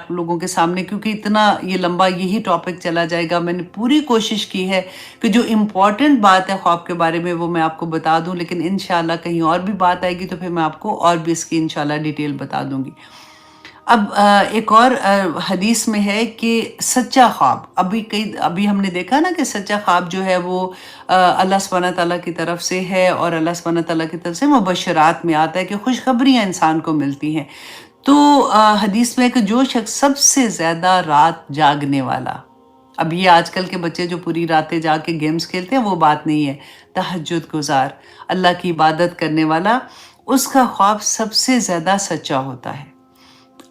آپ لوگوں کے سامنے، کیونکہ اتنا یہ لمبا یہی ٹاپک چلا جائے گا، میں نے پوری کوشش کی ہے کہ جو امپورٹنٹ بات ہے خواب کے بارے میں وہ میں آپ کو بتا دوں، لیکن انشاءاللہ کہیں اور بھی بات آئے گی تو پھر میں آپ کو اور بھی اس کی انشاءاللہ ڈیٹیل بتا دوں گی۔ اب ایک اور حدیث میں ہے کہ سچا خواب، ابھی ہم نے دیکھا نا کہ سچا خواب جو ہے وہ اللہ سبحانہ تعالیٰ کی طرف سے ہے، اور اللہ سبحانہ تعالیٰ کی طرف سے مبشرات میں آتا ہے کہ خوشخبریاں انسان کو ملتی ہیں۔ تو حدیث میں ہے کہ جو شخص سب سے زیادہ رات جاگنے والا، اب یہ آج کل کے بچے جو پوری راتیں جا کے گیمز کھیلتے ہیں وہ بات نہیں ہے، تہجد گزار، اللہ کی عبادت کرنے والا، اس کا خواب سب سے زیادہ سچا ہوتا ہے۔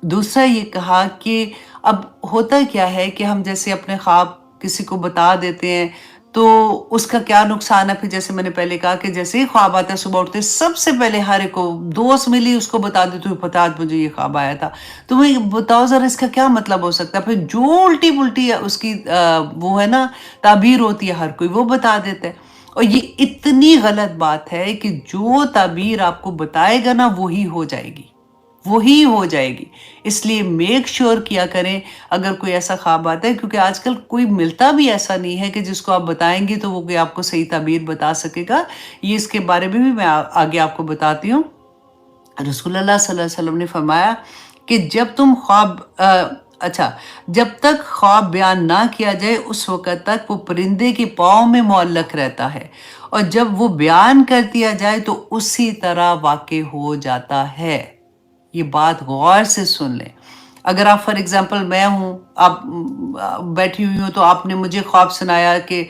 دوسرا یہ کہا کہ اب ہوتا کیا ہے کہ ہم جیسے اپنے خواب کسی کو بتا دیتے ہیں تو اس کا کیا نقصان ہے، پھر جیسے میں نے پہلے کہا کہ جیسے ہی خواب آتا ہے صبح اٹھتے سب سے پہلے ہر ایک کو دوست ملی اس کو بتا دے تو پتا آج مجھے یہ خواب آیا تھا، تو وہ بتاؤ ذرا اس کا کیا مطلب ہو سکتا ہے، پھر جو الٹی پلٹی اس کی وہ ہے نا تعبیر ہوتی ہے ہر کوئی وہ بتا دیتا ہے، اور یہ اتنی غلط بات ہے کہ جو تعبیر آپ کو بتائے گا نا وہی ہو جائے گی، وہی ہو جائے گی۔ اس لیے میک شور کیا کریں اگر کوئی ایسا خواب آتا ہے، کیونکہ آج کل کوئی ملتا بھی ایسا نہیں ہے کہ جس کو آپ بتائیں گے تو وہ کوئی آپ کو صحیح تعبیر بتا سکے گا۔ یہ اس کے بارے میں بھی میں آگے آپ کو بتاتی ہوں۔ رسول اللہ صلی اللہ علیہ وسلم نے فرمایا کہ جب تم جب تک خواب بیان نہ کیا جائے اس وقت تک وہ پرندے کے پاؤں میں معلق رہتا ہے، اور جب وہ بیان کر دیا جائے تو اسی طرح واقع ہو جاتا ہے۔ یہ بات غور سے سن لیں۔ اگر آپ فار ایگزامپل میں ہوں، آپ بیٹھی ہوئی ہوں تو آپ نے مجھے خواب سنایا کہ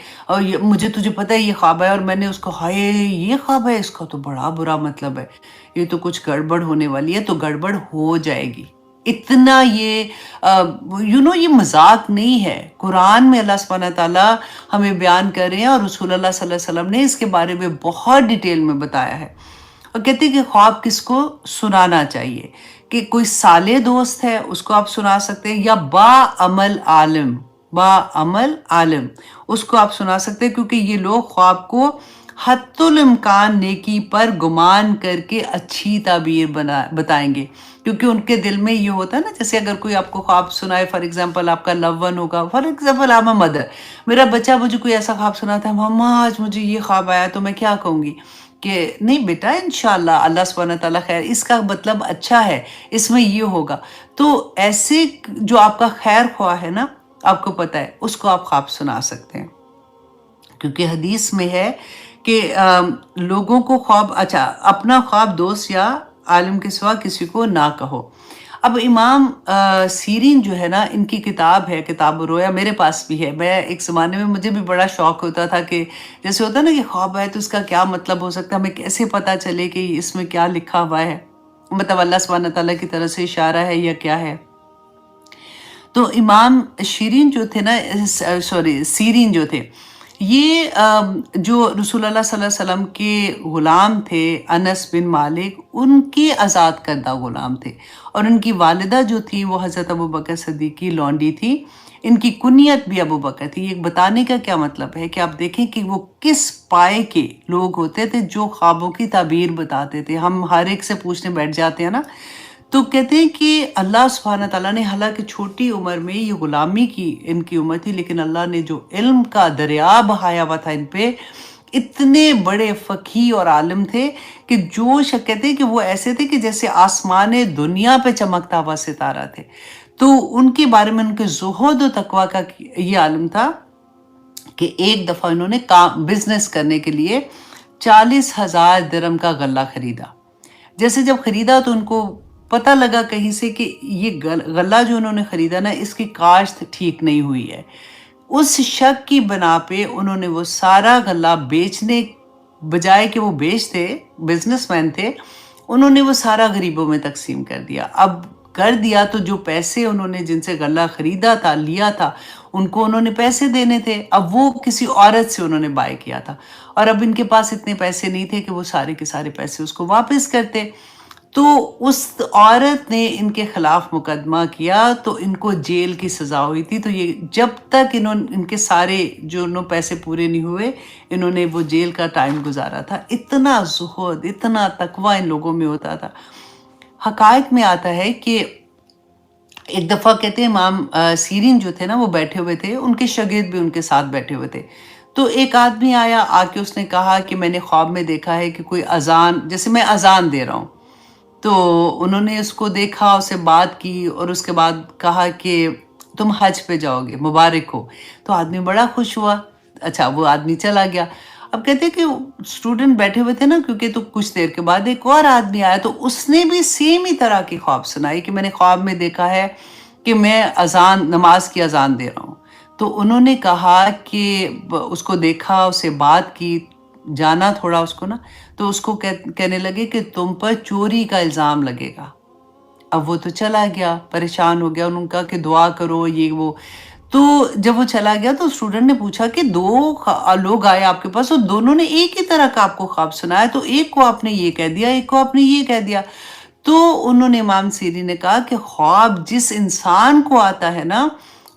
مجھے تجھے پتہ ہے یہ خواب ہے، اور میں نے اس کو ہائے یہ خواب ہے، اس کا تو بڑا برا مطلب ہے، یہ تو کچھ گڑبڑ ہونے والی ہے، تو گڑبڑ ہو جائے گی۔ اتنا یہ یہ مذاق نہیں ہے، قرآن میں اللہ سبحانہ تعالیٰ ہمیں بیان کر رہے ہیں، اور رسول اللہ صلی اللہ علیہ وسلم نے اس کے بارے میں بہت ڈیٹیل میں بتایا ہے۔ اور کہتے ہیں کہ خواب کس کو سنانا چاہیے، کہ کوئی صالح دوست ہے اس کو آپ سنا سکتے ہیں، یا باعمل عالم اس کو آپ سنا سکتے ہیں، کیونکہ یہ لوگ خواب کو حتی الامکان نیکی پر گمان کر کے اچھی تعبیر بتائیں گے، کیونکہ ان کے دل میں یہ ہوتا ہے نا، جیسے اگر کوئی آپ کو خواب سنائے، فار ایگزامپل آپ کا لو ون ہوگا، for example I am mother, میرا بچہ مجھے کوئی ایسا خواب سناتا ہے، ماما آج مجھے یہ خواب آیا، تو میں کیا کہوں گی کہ نہیں بیٹا انشاءاللہ اللہ سبحانہ تعالیٰ خیر، اس کا مطلب اچھا ہے، اس میں یہ ہوگا۔ تو ایسے جو آپ کا خیر خواہ ہے نا، آپ کو پتہ ہے اس کو آپ خواب سنا سکتے ہیں، کیونکہ حدیث میں ہے کہ لوگوں کو خواب اپنا خواب دوست یا عالم کے سوا کسی کو نہ کہو۔ اب امام سیرین جو ہے نا، ان کی کتاب ہے کتاب الرؤیا، میرے پاس بھی ہے، میں ایک زمانے میں مجھے بھی بڑا شوق ہوتا تھا کہ جیسے ہوتا ہے نا کہ خواب ہے تو اس کا کیا مطلب ہو سکتا ہے، ہمیں کیسے پتا چلے کہ اس میں کیا لکھا ہوا ہے، مطلب اللہ سبحانہ تعالیٰ کی طرف سے اشارہ ہے یا کیا ہے۔ تو امام سیرین جو تھے یہ جو رسول اللہ صلی اللہ علیہ وسلم کے غلام تھے، انس بن مالک، ان کے آزاد کردہ غلام تھے، اور ان کی والدہ جو تھی وہ حضرت ابوبکر صدیق کی لونڈی تھی، ان کی کنیت بھی ابو بکر تھی۔ یہ بتانے کا کیا مطلب ہے کہ آپ دیکھیں کہ وہ کس پائے کے لوگ ہوتے تھے جو خوابوں کی تعبیر بتاتے تھے۔ ہم ہر ایک سے پوچھنے بیٹھ جاتے ہیں نا، تو کہتے ہیں کہ اللہ سبحانہ تعالیٰ نے، حالانکہ چھوٹی عمر میں یہ غلامی کی ان کی عمر تھی، لیکن اللہ نے جو علم کا دریا بہایا ہوا تھا ان پہ، اتنے بڑے فقیہ اور عالم تھے کہ جو کہتے ہیں کہ وہ ایسے تھے کہ جیسے آسمان دنیا پہ چمکتا ہوا ستارہ تھے۔ تو ان کے بارے میں ان کے زہد و تقوی کا یہ عالم تھا کہ ایک دفعہ انہوں نے بزنس کرنے کے لیے 40,000 درہم کا غلہ خریدا۔ جیسے جب خریدا تو ان کو پتہ لگا کہیں سے کہ یہ غلہ جو انہوں نے خریدا نا، اس کی کاشت ٹھیک نہیں ہوئی ہے۔ اس شک کی بنا پہ انہوں نے وہ سارا غلہ بیچنے بجائے کہ وہ بیچتے، بزنس مین تھے، انہوں نے وہ سارا غریبوں میں تقسیم کر دیا۔ اب کر دیا تو جو پیسے انہوں نے جن سے غلہ خریدا تھا، لیا تھا، ان کو انہوں نے پیسے دینے تھے، اب وہ کسی عورت سے انہوں نے بائی کیا تھا، اور اب ان کے پاس اتنے پیسے نہیں تھے کہ وہ سارے کے سارے پیسے اس کو واپس کرتے۔ تو اس عورت نے ان کے خلاف مقدمہ کیا تو ان کو جیل کی سزا ہوئی تھی۔ تو یہ جب تک ان کے سارے جو پیسے پورے نہیں ہوئے، انہوں نے وہ جیل کا ٹائم گزارا تھا۔ اتنا زہد، اتنا تقوی ان لوگوں میں ہوتا تھا۔ حقائق میں آتا ہے کہ ایک دفعہ کہتے ہیں امام سیرین جو تھے نا وہ بیٹھے ہوئے تھے، ان کے شاگرد بھی ان کے ساتھ بیٹھے ہوئے تھے، تو ایک آدمی آیا، آ کے اس نے کہا کہ میں نے خواب میں دیکھا ہے کہ کوئی اذان، جیسے میں اذان دے رہا ہوں، تو انہوں نے اس کو دیکھا، اسے بات کی، اور اس کے بعد کہا کہ تم حج پہ جاؤ گے، مبارک ہو۔ تو آدمی بڑا خوش ہوا، اچھا وہ آدمی چلا گیا۔ اب کہتے ہیں کہ اسٹوڈنٹ بیٹھے ہوئے تھے نا، کیونکہ تو کچھ دیر کے بعد ایک اور آدمی آیا، تو اس نے بھی سیم ہی طرح کی خواب سنائی کہ میں نے خواب میں دیکھا ہے کہ میں نماز کی اذان دے رہا ہوں۔ تو انہوں نے کہا کہ اس کو دیکھا، اسے بات کی، جانا تھوڑا اس کو نا، تو اس کو کہنے لگے کہ تم پر چوری کا الزام لگے گا۔ اب وہ تو چلا گیا، پریشان ہو گیا، انہوں نے کہا کہ دعا کرو یہ وہ۔ تو جب وہ چلا گیا تو اسٹوڈنٹ نے پوچھا کہ دو لوگ آئے آپ کے پاس اور دونوں نے ایک ہی طرح کا آپ کو خواب سنایا، تو ایک کو آپ نے یہ کہہ دیا، ایک کو آپ نے یہ کہہ دیا۔ تو انہوں نے امام سیری نے کہا کہ خواب جس انسان کو آتا ہے نا،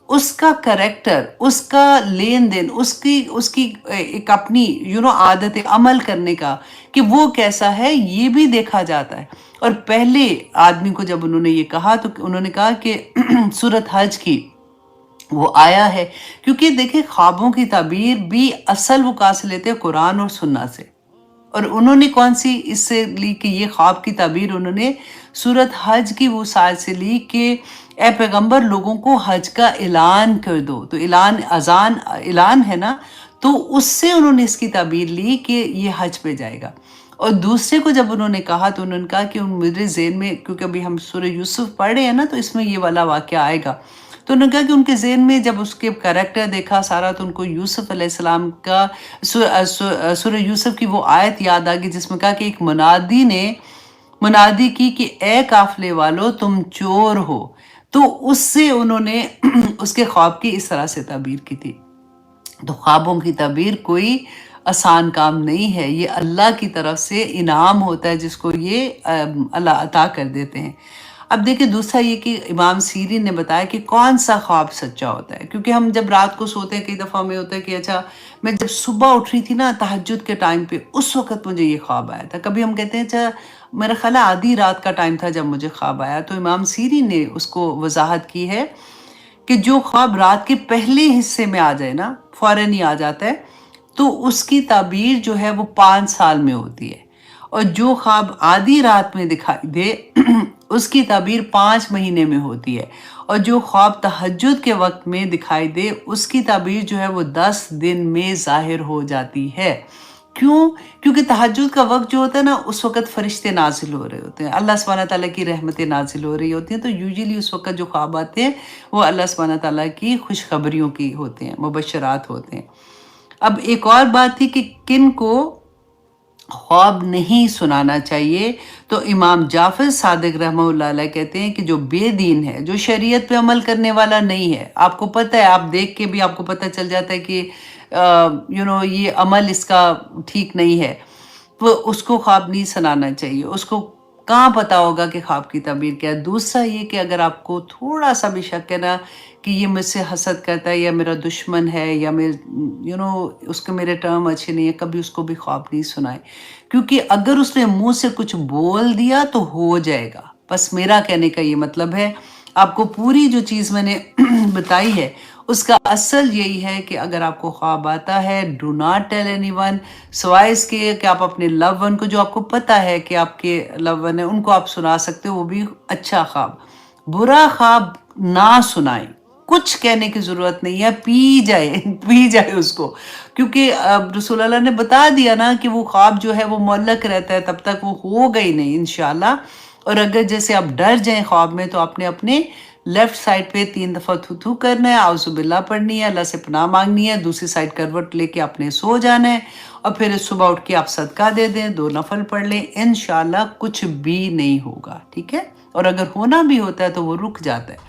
اس کا کریکٹر، اس کا لین دین، اس کی ایک اپنی عادت عمل کرنے کا کہ وہ کیسا ہے، یہ بھی دیکھا جاتا ہے۔ اور پہلے آدمی کو جب انہوں نے یہ کہا تو انہوں نے کہا کہ سورۃ حج کی وہ آیا ہے، کیونکہ دیکھیں خوابوں کی تعبیر بھی اصل وہ کہاں سے لیتے ہیں؟ قرآن اور سنت سے۔ اور انہوں نے کون سی اس سے لی کہ یہ خواب کی تعبیر انہوں نے سورۃ حج کی وہ سائد سے لی کہ اے پیغمبر لوگوں کو حج کا اعلان کر دو، تو اعلان ہے نا، تو اس سے انہوں نے اس کی تعبیر لی کہ یہ حج پہ جائے گا۔ اور دوسرے کو جب انہوں نے کہا تو انہوں نے کہا کہ میرے ذہن میں، کیونکہ ابھی ہم سورہ یوسف پڑھ رہے ہیں نا، تو اس میں یہ والا واقعہ آئے گا، تو انہوں نے کہا کہ ان کے ذہن میں جب اس کے کریکٹر دیکھا سارا، تو ان کو یوسف علیہ السلام کا سورہ یوسف کی وہ آیت یاد آ گئی جس میں کہا کہ ایک منادی نے منادی کی کہ اے قافلے والو تم چور ہو، تو اس سے انہوں نے اس کے خواب کی اس طرح سے تعبیر کی تھی۔ تو خوابوں کی تعبیر کوئی آسان کام نہیں ہے، یہ اللہ کی طرف سے انعام ہوتا ہے جس کو یہ اللہ عطا کر دیتے ہیں۔ اب دیکھیں دوسرا یہ کہ امام سیرین نے بتایا کہ کون سا خواب سچا ہوتا ہے، کیونکہ ہم جب رات کو سوتے ہیں کئی دفعہ میں ہوتا ہے کہ اچھا میں جب صبح اٹھ رہی تھی نا تہجد کے ٹائم پہ، اس وقت مجھے یہ خواب آیا تھا۔ کبھی ہم کہتے ہیں اچھا میرا خیال ہے آدھی رات کا ٹائم تھا جب مجھے خواب آیا، تو امام سیرین نے اس کو وضاحت کی ہے کہ جو خواب رات کے پہلے حصے میں آ جائے نا، فوراً ہی آ جاتا ہے، تو اس کی تعبیر جو ہے وہ 5 سال میں ہوتی ہے، اور جو خواب آدھی رات میں دکھائی دے اس کی تعبیر 5 مہینے میں ہوتی ہے، اور جو خواب تہجد کے وقت میں دکھائی دے اس کی تعبیر جو ہے وہ 10 دن میں ظاہر ہو جاتی ہے۔ کیوں؟ کیونکہ تہجد کا وقت جو ہوتا ہے نا، اس وقت فرشتے نازل ہو رہے ہوتے ہیں، اللہ سبحانہ تعالیٰ کی رحمتیں نازل ہو رہی ہوتی ہیں، تو یوزلی اس وقت جو خواب آتے ہیں وہ اللہ سبحانہ تعالیٰ کی خوشخبریوں کی ہوتے ہیں، مبشرات ہوتے ہیں۔ اب ایک اور بات تھی کہ کن کو خواب نہیں سنانا چاہیے، تو امام جعفر صادق رحمہ اللہ علیہ کہتے ہیں کہ جو بے دین ہے، جو شریعت پہ عمل کرنے والا نہیں ہے، آپ کو پتہ ہے، آپ دیکھ کے بھی آپ کو پتہ چل جاتا ہے کہ یہ عمل اس کا ٹھیک نہیں ہے، وہ اس کو خواب نہیں سنانا چاہیے۔ اس کو کہاں پتا ہوگا کہ خواب کی تعبیر کیا ہے؟ دوسرا یہ کہ اگر آپ کو تھوڑا سا بھی شک ہے نا کہ یہ مجھ سے حسد کرتا ہے یا میرا دشمن ہے یا اس کے میرے ٹرم اچھے نہیں ہے، کبھی اس کو بھی خواب نہیں سنائے، کیونکہ اگر اس نے منہ سے کچھ بول دیا تو ہو جائے گا۔ بس میرا کہنے کا یہ مطلب ہے، آپ کو پوری جو چیز میں نے بتائی ہے اس کا اصل یہی ہے کہ اگر آپ کو خواب آتا ہے do not tell any one, سوائے اس کے کہ آپ اپنے لو ون کو، جو آپ کو پتہ ہے کہ آپ کے لو ون ہیں، ان کو آپ سنا سکتے ہو، وہ بھی اچھا خواب۔ برا خواب نہ سنائیں، کچھ کہنے کی ضرورت نہیں ہے، پی جائے اس کو، کیونکہ رسول اللہ نے بتا دیا نا کہ وہ خواب جو ہے وہ معلق رہتا ہے، تب تک وہ ہوگا ہی نہیں انشاءاللہ۔ اور اگر جیسے آپ ڈر جائیں خواب میں، تو آپ نے اپنے لیفٹ سائڈ پہ 3 دفعہ تھو کرنا ہے، اعوذ باللہ پڑھنی ہے، اللہ سے پناہ مانگنی ہے، دوسری سائڈ کروٹ لے کے اپنے سو جانا ہے، اور پھر صبح اٹھ کے آپ صدقہ دے دیں، 2 نفل پڑھ لیں، انشاءاللہ کچھ بھی نہیں ہوگا، ٹھیک ہے؟ اور اگر ہونا بھی ہوتا ہے تو وہ رک جاتا ہے۔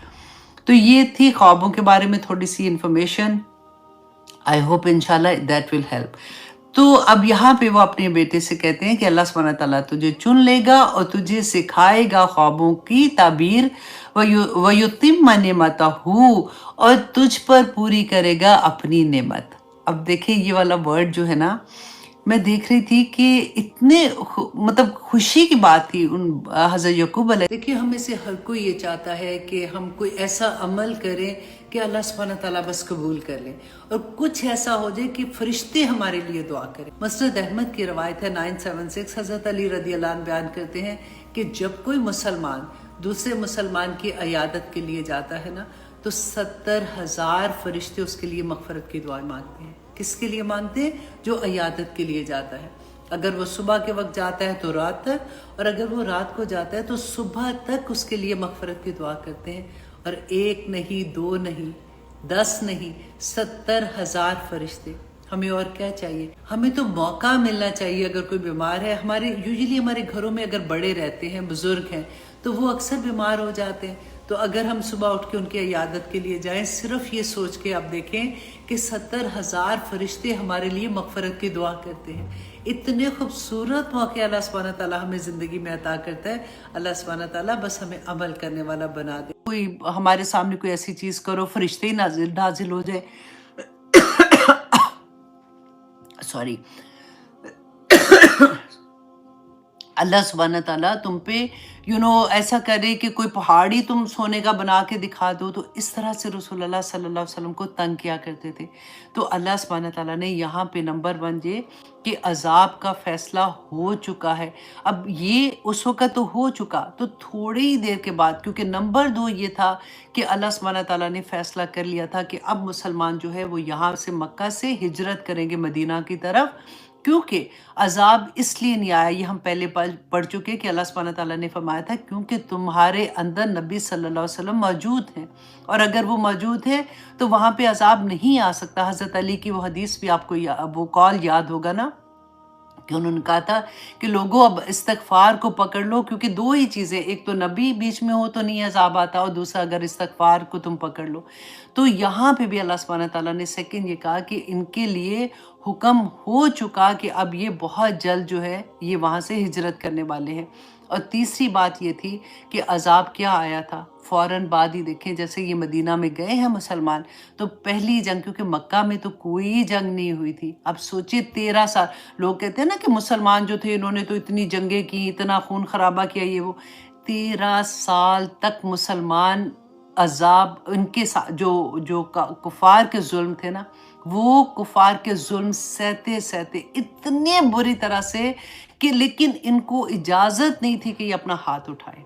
تو یہ تھی خوابوں کے بارے میں تھوڑی سی انفارمیشن، آئی ہوپ انشاءاللہ دیٹ ول ہیلپ۔ تو اب یہاں پہ وہ اپنے بیٹے سے کہتے ہیں کہ اللہ سبحانہ تعالیٰ تجھے چن لے گا اور تجھے سکھائے گا خوابوں کی تعبیر، وَيُتِمَّ نِعْمَتَهُ، اور تجھ پر پوری کرے گا اپنی نعمت۔ اب دیکھیں یہ والا ورڈ جو ہے نا، मैं देख रही थी कि इतने मतलब खुशी की बात थी उन हज़रत यकूब अलैहि। देखिए, हम में से हर कोई ये चाहता है कि हम कोई ऐसा अमल करें कि अल्लाह सुब्हानहू तआला बस कबूल कर ले, और कुछ ऐसा हो जाए कि फरिश्ते हमारे लिए दुआ करें। मसनद अहमद की रवायत है 976, हज़रत अली रदी अल्लाह अन्हु बयान करते हैं कि जब कोई मुसलमान दूसरे मुसलमान की अयादत के लिए जाता है ना, तो 70,000 फरिश्ते उसके लिए मगफरत की दुआ मांगते हैं। किसके लिए मांगते हैं? जो अयादत के लिए जाता है। अगर वो सुबह के वक्त जाता है तो रात तक, और अगर वो रात को जाता है तो सुबह तक उसके लिए मगफरत की दुआ करते हैं। और एक नहीं, दो नहीं, 10 नहीं, 70,000 फरिश्ते। हमें और क्या चाहिए? हमें तो मौका मिलना चाहिए। अगर कोई बीमार है, यूजुअली हमारे घरों में अगर बड़े रहते हैं, बुजुर्ग हैं, तो वो अक्सर बीमार हो जाते हैं। तो अगर हम सुबह उठ के उनकी इयादत के लिए जाएं, सिर्फ ये सोच के आप देखें कि 70,000 फरिश्ते हमारे लिए मगफरत की दुआ करते हैं। इतने खूबसूरत मौके अल्लाह सुब्हानहू तआला हमें ज़िंदगी में अता करता है। अल्लाह सुब्हानहू तआला बस हमें अमल करने वाला बना दे। कोई हमारे सामने कोई ऐसी चीज़ करो, फरिश्ते ही नाजिल हो जाए। सॉरी। अल्लाह सुब्हानहू तआला तुम पे ऐसा करे कि कोई पहाड़ी तुम सोने का बना के दिखा दो। तो इस तरह से रसूलुल्लाह सल्लल्लाहु अलैहि वसल्लम को तंग किया करते थे। तो अल्लाह सुब्हानहू तआला ने यहाँ पे नंबर 1 ये कि अजाब का फैसला हो चुका है। अब ये उस वक़्त तो हो चुका, तो थोड़ी ही देर के बाद, क्योंकि नंबर 2 ये था कि अल्लाह सुब्हानहू तआला ने फैसला कर लिया था कि अब मुसलमान जो है वो यहाँ से मक्का से हिजरत करेंगे मदीना की तरफ। क्योंकि अजाब इसलिए नहीं आया, ये हम पहले पढ़ चुके कि अल्लाह सुब्हानहू तआला ने फरमाया था क्योंकि तुम्हारे अंदर नबी सल्लल्लाहु अलैहि वसल्लम मौजूद हैं, और अगर वो मौजूद है तो वहाँ पे अजाब नहीं आ सकता। हज़रत अली की वो हदीस भी आपको वो कॉल याद होगा ना, कि उन्होंने कहा था कि लोगों अब इस्तगफार को पकड़ लो, क्योंकि 2 ही चीज़ें, एक तो नबी बीच में हो तो नहीं अजाब आता, और दूसरा अगर इस्तगफार को तुम पकड़ लो। तो यहाँ पे भी अल्लाह सुब्हानहू तआला ने सेकंड ये कहा कि इनके लिए हुक्म हो चुका कि अब ये बहुत जल्द जो है ये वहाँ से हिजरत करने वाले हैं। और तीसरी बात ये थी कि अजाब क्या आया था फ़ौरन बाद ही। देखें, जैसे ये मदीना में गए हैं मुसलमान, तो पहली जंग, क्योंकि मक्का में तो कोई जंग नहीं हुई थी। अब सोचिए 13 साल, लोग कहते हैं ना कि मुसलमान जो थे इन्होंने तो इतनी जंगें की, इतना खून खराबा किया, ये वो। 13 साल तक मुसलमान अजाब, उनके साथ जो कुफार के जुल्म थे ना, वो कुफार के जुल्म सहते सहते इतने बुरी तरह से कि लेकिन इनको इजाज़त नहीं थी कि ये अपना हाथ उठाए।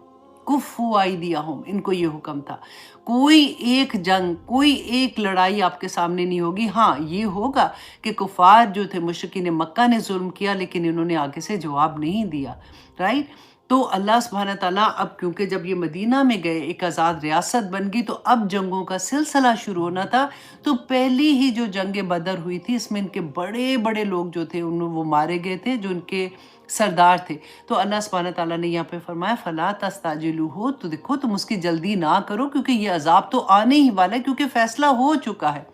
कुफ़ू अयदियहुम, इनको ये हुक्म था। कोई एक जंग, कोई एक लड़ाई आपके सामने नहीं होगी। हाँ, ये होगा कि कुफार जो थे, मुशरिकीन मक्का ने जुल्म किया, लेकिन इन्होंने आगे से जवाब नहीं दिया। राइट? तो अल्लाह सुब्हानहू तआला अब, क्योंकि जब ये मदीना में गए, एक आज़ाद रियासत बन गई, तो अब जंगों का सिलसिला शुरू होना था। तो पहली ही जो जंग बदर हुई थी, इसमें इनके बड़े बड़े लोग जो थे वो मारे गए थे, जो इनके सरदार थे। तो अल्लाह सुब्हानहू तआला ने यहाँ पे फरमाया फला तस्ताजिलूहु, तो देखो तुम उसकी जल्दी ना करो, क्योंकि ये अजाब तो आने ही वाला है, क्योंकि फैसला हो चुका है।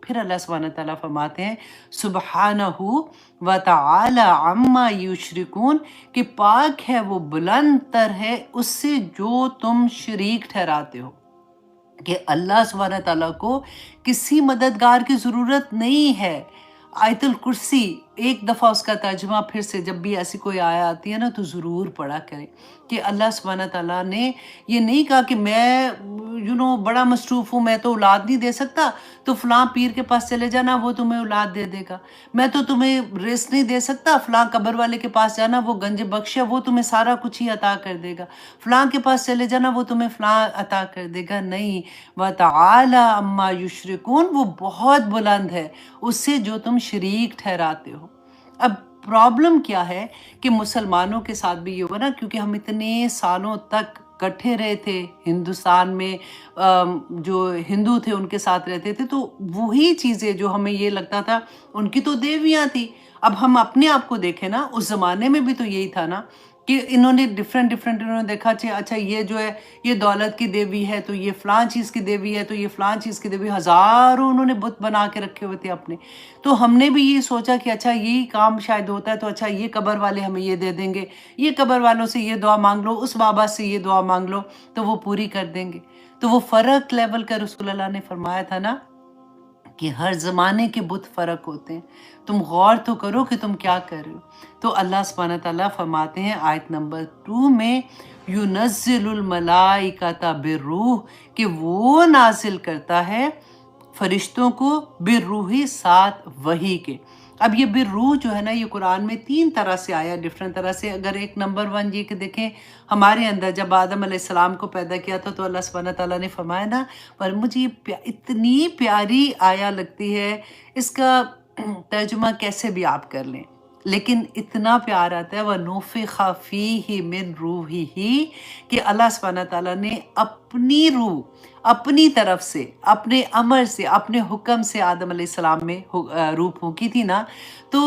फिर अल्लाह सुब्हानहू तआला फरमाते हैं सुब्हानहू व तआला अम्मा युशरिकून, कि पाक है, वो बुलंद तर है उससे जो तुम शरीक ठहराते हो। कि अल्लाह सुब्हानहू तआला को किसी मददगार की ज़रूरत नहीं है। आयतुल कुर्सी एक दफ़ा उसका तर्जुमा फिर से जब भी ऐसी कोई आया आती है ना, तो ज़रूर पढ़ा करें कि अल्लाह सुब्हानहू तआला ने ये नहीं कहा कि मैं बड़ा मसरूफ़ हूँ, मैं तो औलाद नहीं दे सकता, तो फ़लाँ पीर के पास चले जाना, वो तुम्हें औलाद दे देगा। मैं तो तुम्हें रिज़्क़ नहीं दे सकता, फ़लाँ कब्र वाले के पास जाना, वो गंज बख्श है, वो तुम्हें सारा कुछ ही अता कर देगा। फ़लाँ के पास चले जाना, वो तुम्हें फ़लाँ अता कर देगा। नहीं, व तआला अम्मा युशरिकून, वो बहुत बुलंद है उससे जो तुम शरीक ठहराते हो। अब प्रॉब्लम क्या है कि मुसलमानों के साथ भी ये हुआ ना, क्योंकि हम इतने सालों तक इकट्ठे रहे थे हिंदुस्तान में, जो हिंदू थे उनके साथ रहते थे, तो वही चीज़ें जो हमें ये लगता था उनकी तो देवियाँ थी। अब हम अपने आप को देखें ना, उस ज़माने में भी तो यही था ना कि इन्होंने डिफरेंट इन्होंने देखा, अच्छा ये जो है ये दौलत की देवी है, तो ये फ़लाँ चीज़ की देवी है, तो ये फ़लाँ चीज़ की देवी, हज़ारों उन्होंने बुत बना के रखे हुए थे अपने। तो हमने भी ये सोचा कि अच्छा यही काम शायद होता है, तो अच्छा ये कब्र वाले हमें ये दे देंगे, ये कब्र वालों से ये दुआ मांग लो, उस बाबा से ये दुआ मांग लो, तो वो पूरी कर देंगे। तो वो फ़र्क लेवल का रसूलुल्लाह ने फरमाया था ना کہ हर ज़माने के बुत फ़र्क होते हैं, तुम गौर तो करो कि तुम क्या कर रहे हो। तो अल्लाह सुब्हानहू तआला फरमाते हैं आयत नंबर 2 में, युनज़्ज़िलुल मलाइकता बिर्रूह, कि वो नाज़िल करता है फरिश्तों को बिर्रूही, साथ वही के। अब ये बिर्रूह जो है ना, ये कुरान में 3 तरह से आया, डिफरेंट तरह से। अगर एक नंबर 1 ये कि देखें, हमारे अंदर जब आदम अलैहिस्सलाम को पैदा किया था तो अल्लाह सुब्हानहू तआला ने फरमाया ना, पर मुझे ये इतनी प्यारी आया लगती है, इसका तर्जुमा कैसे भी आप कर लें, लेकिन इतना प्यार आता है, वह नुफ़िख़ फ़ीही मिन रूहिही, कि अल्लाह सुब्हानहू तआला ने अपनी रूह, अपनी तरफ से, अपने अमर से, अपने हुक्म से आदम अलैहिस्सलाम में रूह फूंकी थी ना। तो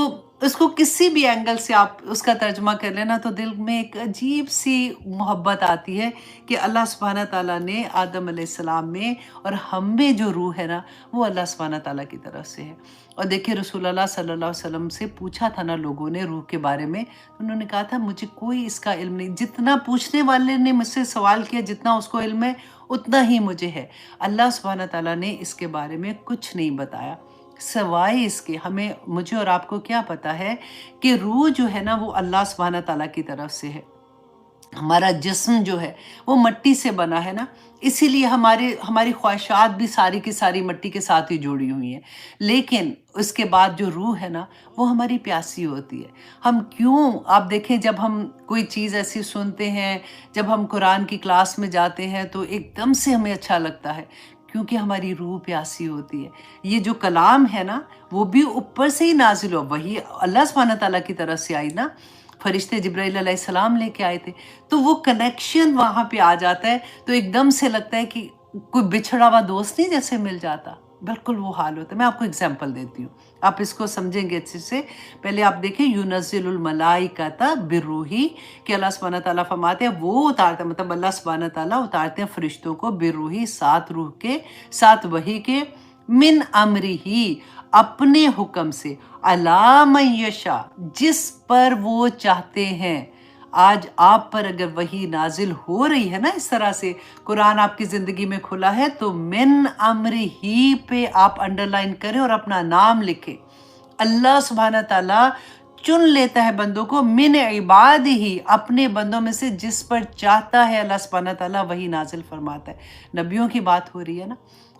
उसको किसी भी एंगल से आप उसका तर्जुमा कर लेना, तो दिल में एक अजीब सी मोहब्बत आती है कि अल्लाह सुब्हानहू तआला ने आदम अलैहिस्सलाम में और हम में जो रूह है ना, वो अल्लाह सुब्हानहू तआला की तरफ से है। और देखिए, रसूलुल्लाह सल्लल्लाहु अलैहि वसल्लम से पूछा था ना लोगों ने रूह के बारे में, तो उन्होंने कहा था मुझे कोई इसका इल्म नहीं। जितना पूछने वाले ने मुझसे सवाल किया, जितना उसको इल्म है उतना ही मुझे है। अल्लाह सुब्हानहू तआला ने इसके बारे में कुछ नहीं बताया, सवाए इसके हमें, मुझे और आपको क्या पता है कि रूह जो है ना, वो अल्लाह सुब्हानहू तआला की तरफ से है। हमारा जिस्म जो है वो मिट्टी से बना है ना, इसीलिए हमारी ख्वाहिशात भी सारी की सारी मिट्टी के साथ ही जुड़ी हुई हैं। लेकिन उसके बाद जो रूह है ना, वो हमारी प्यासी होती है। हम क्यों, आप देखें, जब हम कोई चीज़ ऐसी सुनते हैं, जब हम कुरान की क्लास में जाते हैं, तो एकदम से हमें अच्छा लगता है, क्योंकि हमारी रूह प्यासी होती है। ये जो कलाम है ना, वो भी ऊपर से ही नाजिल हुआ, वही अल्लाह सुब्हानहू तआला की तरफ से आई ना, फरिश्ते जिब्राइल अलैहिस्सलाम लेके आए थे। तो वो कनेक्शन वहाँ पे आ जाता है, तो एकदम से लगता है कि कोई बिछड़ा हुआ दोस्त नहीं जैसे मिल जाता, बिल्कुल वो हाल होता है। मैं आपको एग्जांपल देती हूँ, आप इसको समझेंगे अच्छे से। पहले आप देखें, युनज़्ज़िलुल मलाइकता बिर्रूही, कि अल्लाह सुब्हानहू तआला फरमाते हैं, वो उतारते हैं, मतलब अल्लाह सुब्हानहू तआला उतारते हैं फरिश्तों को बिर्रूही, साथ रूह के, साथ वही के, मिन अमरिही, अपने हुक्म से, अला मन यशा, जिस पर वो चाहते हैं। आज आप पर अगर वही नाजिल हो रही है ना, इस तरह से कुरान आपकी ज़िंदगी में खुला है, तो मिन अमरिही पे आप अंडरलाइन करें और अपना नाम लिखें। अल्लाह सुब्हानहू तआला चुन लेता है बंदों को, मिन इबादिही, अपने बंदों में से जिस पर चाहता है अल्लाह सुब्हानहू तआला वही नाजिल फरमाता है। नबियों की बात हो रही है ना,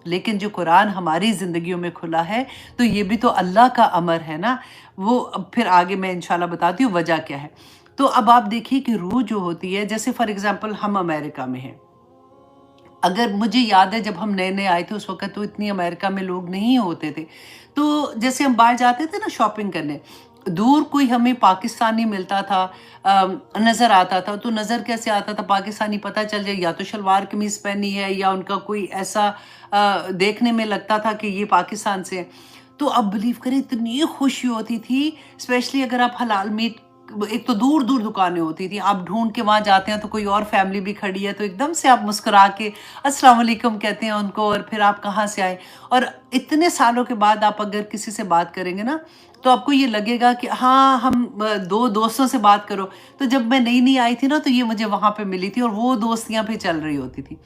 लेकिन जो कुरान हमारी ज़िंदगियों में खुला है, तो ये भी तो अल्लाह का अमर है ना। वो अब फिर आगे मैं इंशाल्लाह बताती हूँ वजह क्या है। तो अब आप देखिए कि रूह जो होती है, जैसे फॉर एग्जांपल हम अमेरिका में हैं। अगर मुझे याद है, जब हम नए-नए आए थे उस वक़्त तो इतनी अमेरिका में लोग नहीं होते थे। तो जैसे हम बाहर जाते थे ना शॉपिंग करने, दूर कोई हमें पाकिस्तानी मिलता था, नज़र आता था, तो नज़र कैसे आता था, पाकिस्तानी पता चल जाए, या तो शलवार कमीज़ पहनी है या उनका कोई ऐसा देखने में लगता था कि ये पाकिस्तान से हैं। तो आप बिलीव करें, इतनी खुशी होती थी, स्पेशली अगर आप हलाल मीट, एक तो दूर-दूर दुकानें होती थी, आप ढूँढ के वहाँ जाते हैं तो कोई और फैमिली भी खड़ी है, तो एकदम से आप मुस्कुरा के अस्सलाम वालेकुम कहते हैं उनको, और फिर आप कहाँ से आए। और इतने सालों के बाद आप अगर किसी से बात करेंगे ना, तो आपको ये लगेगा कि हाँ, हम 2 दोस्तों से बात करो, तो जब मैं नई-नई आई थी ना, तो ये मुझे वहाँ पे मिली थी और वो दोस्तियाँ पे चल रही होती थी।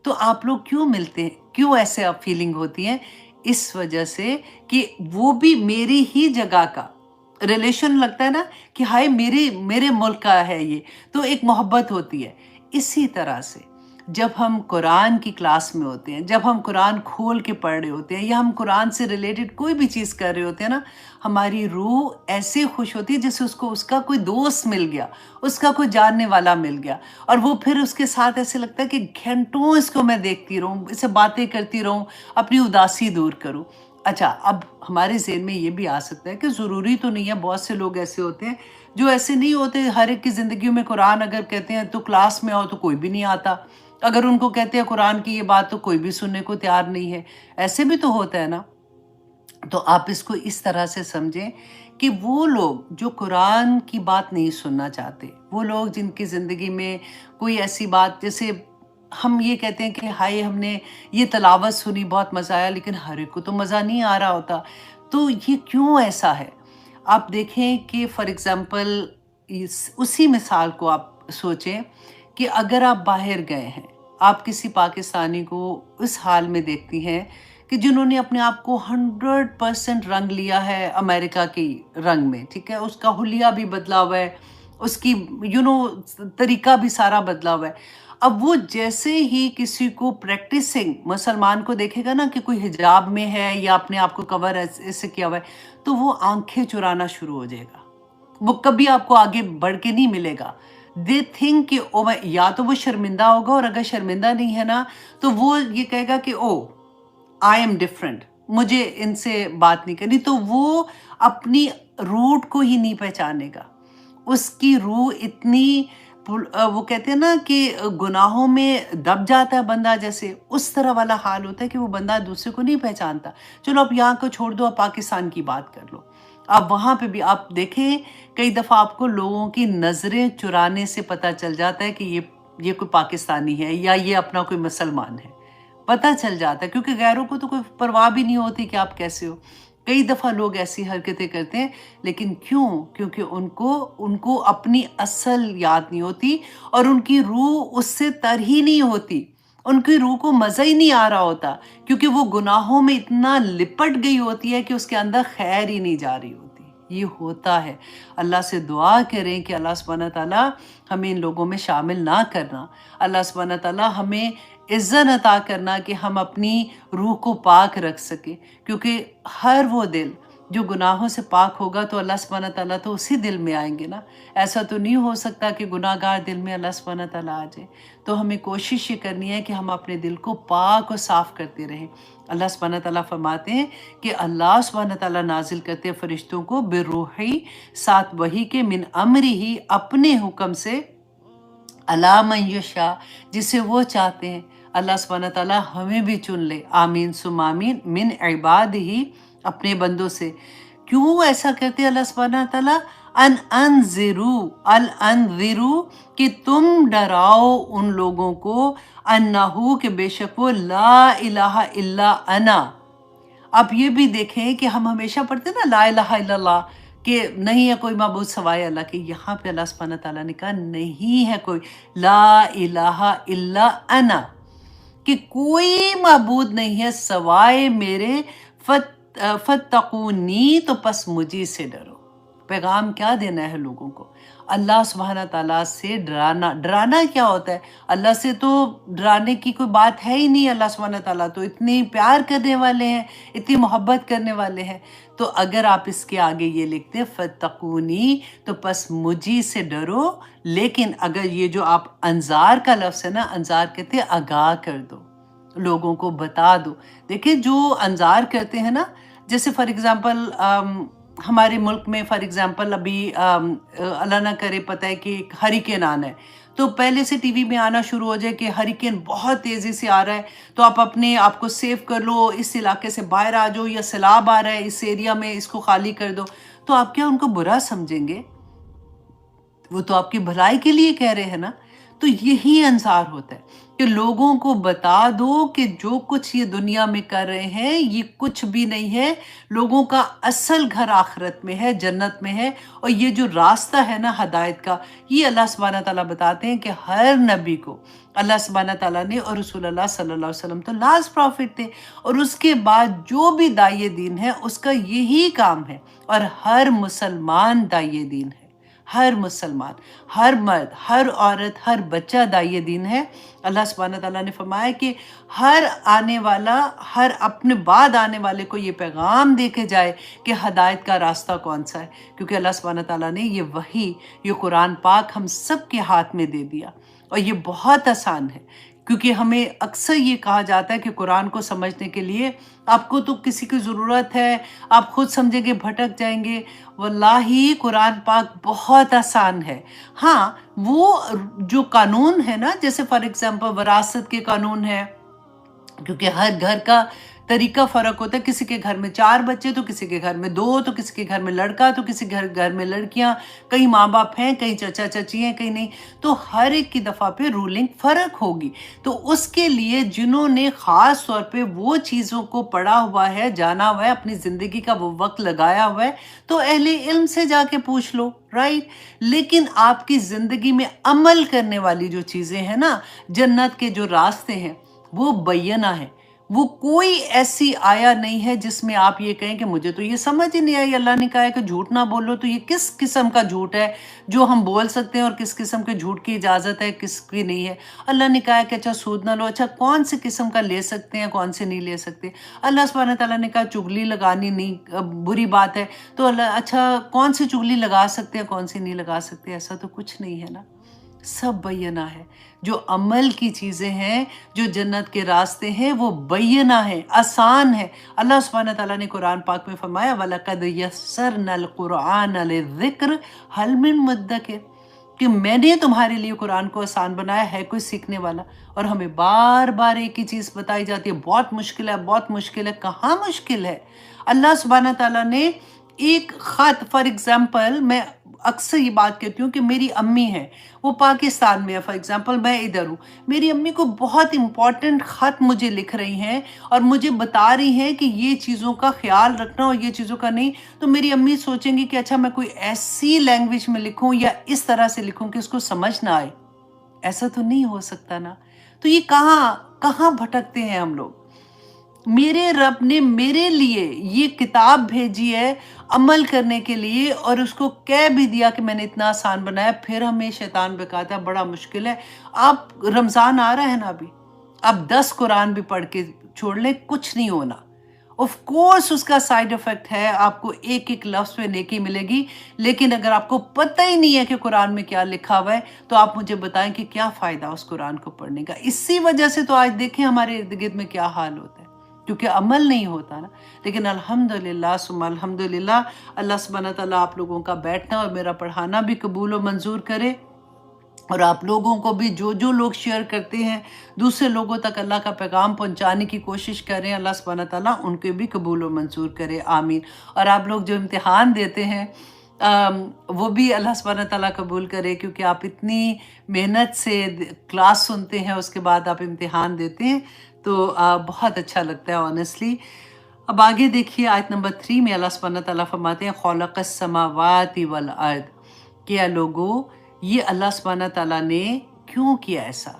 तो आप लोग क्यों मिलते हैं? क्यों ऐसे आप फीलिंग होती है? इस वजह से कि वो भी मेरी ही जगह का रिलेशन लगता है ना, कि हाय मेरे मेरे मुल्क का है ये, तो एक मोहब्बत होती है। इसी तरह से जब हम कुरान की क्लास में होते हैं, जब हम कुरान खोल के पढ़ रहे होते हैं, या हम कुरान से रिलेटेड कोई भी चीज़ कर रहे होते हैं ना, हमारी रूह ऐसे खुश होती है जैसे उसको उसका कोई दोस्त मिल गया, उसका कोई जानने वाला मिल गया, और वो फिर उसके साथ ऐसे लगता है कि घंटों इसको मैं देखती रहूँ, इससे बातें करती रहूँ, अपनी उदासी दूर करूँ। अच्छा, अब हमारे ज़हन में ये भी आ सकता है कि ज़रूरी तो नहीं है, बहुत से लोग ऐसे होते हैं जो ऐसे नहीं होते, हर एक की ज़िंदगी में कुरान अगर कहते हैं तो क्लास में आओ तो कोई भी नहीं आता, अगर उनको कहते हैं कुरान की ये बात तो कोई भी सुनने को तैयार नहीं है, ऐसे भी तो होता है ना। तो आप इसको इस तरह से समझें कि वो लोग जो कुरान की बात नहीं सुनना चाहते, वो लोग जिनकी ज़िंदगी में कोई ऐसी बात, जैसे हम ये कहते हैं कि हाय हमने ये तिलावत सुनी, बहुत मज़ा आया, लेकिन हर एक को तो मज़ा नहीं आ रहा होता। तो ये क्यों ऐसा है? आप देखें कि फॉर एग्ज़ाम्पल इस उसी मिसाल को आप सोचें कि अगर आप बाहर गए हैं, आप किसी पाकिस्तानी को उस हाल में देखती हैं कि जिन्होंने अपने आप को 100% रंग लिया है अमेरिका की रंग में, ठीक है? उसका हुलिया भी बदला हुआ है, उसकी तरीका भी सारा बदला हुआ है। अब वो जैसे ही किसी को प्रैक्टिसिंग मुसलमान को देखेगा ना कि कोई हिजाब में है या अपने आप को कवर ऐसे किया हुआ है, तो वो आँखें चुराना शुरू हो जाएगा। वो कभी आपको आगे बढ़ के नहीं मिलेगा। दे थिंक कि या तो वो शर्मिंदा होगा, और अगर शर्मिंदा नहीं है ना, तो वो ये कहेगा कि आई एम डिफरेंट, मुझे इनसे बात नहीं करनी। तो वो अपनी रूट को ही नहीं पहचानेगा। उसकी रूह इतनी वो कहते हैं ना कि गुनाहों में दब जाता है बंदा, जैसे उस तरह वाला हाल होता है कि वो बंदा दूसरे को नहीं पहचानता। चलो आप यहाँ को छोड़ दो, आप पाकिस्तान की बात कर लो। आप वहाँ पे भी आप देखें, कई दफ़ा आपको लोगों की नज़रें चुराने से पता चल जाता है कि ये कोई पाकिस्तानी है या ये अपना कोई मुसलमान है। पता चल जाता है, क्योंकि गैरों को तो कोई परवाह भी नहीं होती कि आप कैसे हो। कई दफ़ा लोग ऐसी हरकतें करते हैं, लेकिन क्यों? क्योंकि उनको अपनी असल याद नहीं होती, और उनकी रूह उससे तर ही नहीं होती। उनकी रूह को मज़ा ही नहीं आ रहा होता, क्योंकि वो गुनाहों में इतना लिपट गई होती है कि उसके अंदर खैर ही नहीं जा रही होती। ये होता है। अल्लाह से दुआ करें कि अल्लाह सुब्हानहू तआला हमें इन लोगों में शामिल ना करना। अल्लाह सुब्हानहू तआला हमें इज़्ज़त अता करना कि हम अपनी रूह को पाक रख सकें, क्योंकि हर वो दिल जो गुनाहों से पाक होगा तो अल्लाह सुब्हानहू तआला तो उसी दिल में आएंगे ना। ऐसा तो नहीं हो सकता कि गुनाहगार दिल में अल्लाह सुब्हानहू तआला आ जाए। तो हमें कोशिश ये करनी है कि हम अपने दिल को पाक और साफ़ करते रहें। अल्लाह सुब्हानहू तआला फरमाते हैं कि अल्लाह सुब्हानहू तआला नाजिल करते हैं फरिश्तों को बिरूही, साथ वही के, मिन अमरी ही, अपने हुक्म से, अला मन यशा, जिसे वो चाहते हैं। अल्लाह सुब्हानहू तआला हमें भी चुन ले, आमीन सुम आमीन, मिन इबाद ही, अपने बंदों से। क्यों ऐसा करते हैं अल्लाह सुब्हानहू तआला? अन अनज़िरू, कि तुम डराओ उन लोगों को, अन्नहु, कि बेशक वो, ला इलाहा इल्ला अना। आप ये भी देखें कि हम हमेशा पढ़ते हैं ना ला इलाहा इल्लल्लाह, कि नहीं है कोई माबूद सवाए अल्लाह के। यहाँ पे अल्लाह सुब्हानहू तआला ने कहा नहीं है कोई, ला इलाहा इल्ला अना, कि कोई माबूद नहीं है सवाए मेरे, फत्तकूनी, तो बस मुझी से डरो। पैगाम क्या देना है लोगों को? अल्लाह सुब्हानहू तआला से डराना। डराना क्या होता है? अल्लाह से तो डराने की कोई बात है ही नहीं। अल्लाह सुब्हानहू तआला तो इतनी प्यार करने वाले हैं, इतनी मोहब्बत करने वाले हैं। तो अगर आप इसके आगे ये लिखते हैं फत्तकूनी, तो बस मुझी से डरो। लेकिन अगर ये जो आप अंजार का लफ्ज़ है ना, अंजार कहते हैं आगाह कर दो, लोगों को बता दो। देखिए जो अंजार करते हैं ना, जैसे फॉर एग्ज़ाम्पल हमारे मुल्क में फॉर एग्ज़ाम्पल अभी अल्लाह ना करे पता है कि हरिकेन आना है, तो पहले से टीवी में आना शुरू हो जाए कि हरिकेन बहुत तेज़ी से आ रहा है, तो आप अपने आप को सेव कर लो, इस इलाके से बाहर आ जाओ, या सैलाब आ रहा है इस एरिया में, इसको खाली कर दो। तो आप क्या उनको बुरा समझेंगे? वो तो आपकी भलाई के लिए कह रहे हैं ना। तो यही अंसार होता है कि लोगों को बता दो कि जो कुछ ये दुनिया में कर रहे हैं ये कुछ भी नहीं है। लोगों का असल घर आखिरत में है, जन्नत में है। और ये जो रास्ता है ना हिदायत का, ये अल्लाह सुब्हानहू तआला बताते हैं कि हर नबी को अल्लाह सुब्हानहू तआला ने, और रसूलुल्लाह सल्लल्लाहु अलैहि वसल्लम तो लास्ट प्रॉफिट थे, और उसके बाद जो भी दाई दीन है उसका यही काम है। और हर मुसलमान दाई दीन है, हर मुसलमान, हर मर्द, हर औरत, हर बच्चा दाई दीन है। अल्लाह सुब्हानहू तआला ने फरमाया कि हर आने वाला, हर अपने बाद आने वाले को ये पैगाम दे के जाए कि हदायत का रास्ता कौन सा है, क्योंकि अल्लाह सुब्हानहू तआला ने ये वही, ये कुरान पाक हम सब के हाथ में दे दिया। और ये बहुत आसान है, क्योंकि हमें अक्सर ये कहा जाता है कि कुरान को समझने के लिए आपको तो किसी की ज़रूरत है, आप खुद समझेंगे भटक जाएंगे। वल्लाही कुरान पाक बहुत आसान है। हाँ, वो जो कानून है ना, जैसे फॉर एग्जांपल विरासत के कानून है, क्योंकि हर घर का तरीका फ़र्क होता है। किसी के घर में 4 बच्चे, तो किसी के घर में 2, तो किसी के घर में लड़का, तो किसी घर में लड़कियां, कई माँ बाप हैं, कई चाचा चाची हैं, कई नहीं। तो हर एक की दफ़ा पे रूलिंग फ़र्क होगी। तो उसके लिए जिन्होंने ख़ास तौर पे वो चीज़ों को पढ़ा हुआ है, जाना हुआ है, अपनी ज़िंदगी का वो वक्त लगाया हुआ है, तो अहले इल्म से जाके पूछ लो, राइट। लेकिन आपकी ज़िंदगी में अमल करने वाली जो चीज़ें हैं ना, जन्नत के जो रास्ते हैं, वो बैना है, وہ کوئی ایسی آیا نہیں ہے جس میں آپ یہ کہیں کہ مجھے تو یہ سمجھ ہی نہیں آئی، اللہ نے کہا ہے کہ جھوٹ نہ بولو، تو یہ کس قسم کا جھوٹ ہے جو ہم بول سکتے ہیں اور کس قسم کے جھوٹ کی اجازت ہے، کس کی نہیں ہے؟ اللہ نے کہا ہے کہ اچھا سود نہ لو، اچھا کون سے قسم کا لے سکتے ہیں کون سے نہیں لے سکتے؟ اللہ سبحانہ تعالیٰ نے کہا چغلی لگانی نہیں بری بات ہے، تو اللہ اچھا کون سی چغلی لگا سکتے ہیں کون سی نہیں لگا سکتے؟ ایسا تو کچھ نہیں ہے نا، سب بینہ ہے۔ جو عمل کی چیزیں ہیں، جو جنت کے راستے ہیں، وہ بینہ ہے، آسان ہے۔ اللہ سبحانہ تعالیٰ نے قرآن پاک میں فرمایا وَلَقَدْ يَسَّرْنَا الْقُرْآنَ لِلذِّكْرِ هَلْ مِن مُدَّكِرٍ، کہ میں نے تمہارے لیے قرآن کو آسان بنایا ہے، کوئی سیکھنے والا؟ اور ہمیں بار بار ایک ہی چیز بتائی جاتی ہے، بہت مشکل ہے، بہت مشکل ہے۔ کہاں مشکل ہے؟ اللہ سبحانہ تعالیٰ نے ایک خط، فار ایگزامپل میں اکثر یہ بات کہتی ہوں کہ میری امی ہے، وہ پاکستان میں ہے، فار ایگزامپل میں ادھر ہوں، میری امی کو بہت امپورٹنٹ خط مجھے لکھ رہی ہیں اور مجھے بتا رہی ہیں کہ یہ چیزوں کا خیال رکھنا اور یہ چیزوں کا نہیں، تو میری امی سوچیں گی کہ اچھا میں کوئی ایسی لینگویج میں لکھوں یا اس طرح سے لکھوں کہ اس کو سمجھ نہ آئے۔ ایسا تو نہیں ہو سکتا نا۔ تو یہ کہاں بھٹکتے ہیں ہم لوگ؟ میرے رب نے میرے لیے یہ کتاب بھیجی ہے عمل کرنے کے لیے، اور اس کو کہہ بھی دیا کہ میں نے اتنا آسان بنایا، پھر ہمیں شیطان بکاتا ہے بڑا مشکل ہے۔ آپ رمضان آ رہا ہے نا، ابھی آپ 10 قرآن بھی پڑھ کے چھوڑ لیں، کچھ نہیں ہونا۔ آف کورس اس کا سائیڈ افیکٹ ہے، آپ کو ایک ایک لفظ پہ نیکی ملے گی، لیکن اگر آپ کو پتہ ہی نہیں ہے کہ قرآن میں کیا لکھا ہوا ہے تو آپ مجھے بتائیں کہ کیا فائدہ اس قرآن کو پڑھنے کا؟ اسی وجہ سے تو آج دیکھیں ہمارے ارد گرد میں کیا حال ہوتا ہے، کیونکہ عمل نہیں ہوتا نا۔ لیکن الحمدللہ ثم الحمدللہ، اللہ سبحانہ تعالیٰ آپ لوگوں کا بیٹھنا اور میرا پڑھانا بھی قبول و منظور کرے، اور آپ لوگوں کو بھی جو لوگ شیئر کرتے ہیں دوسرے لوگوں تک اللہ کا پیغام پہنچانے کی کوشش کریں، اللہ سبحانہ تعالیٰ ان کے بھی قبول و منظور کرے، آمین۔ اور آپ لوگ جو امتحان دیتے ہیں وہ بھی اللہ سبحانہ تعالیٰ قبول کرے، کیونکہ آپ اتنی محنت سے کلاس سنتے ہیں، اس کے بعد آپ امتحان دیتے ہیں، تو بہت اچھا لگتا ہے آنیسٹلی۔ اب آگے دیکھیے آیت نمبر 3 میں اللہ سبحانہ تعالیٰ فرماتے ہیں خلق السماوات والارض، کیا لوگو یہ اللہ سبحانہ تعالیٰ نے کیوں کیا ایسا؟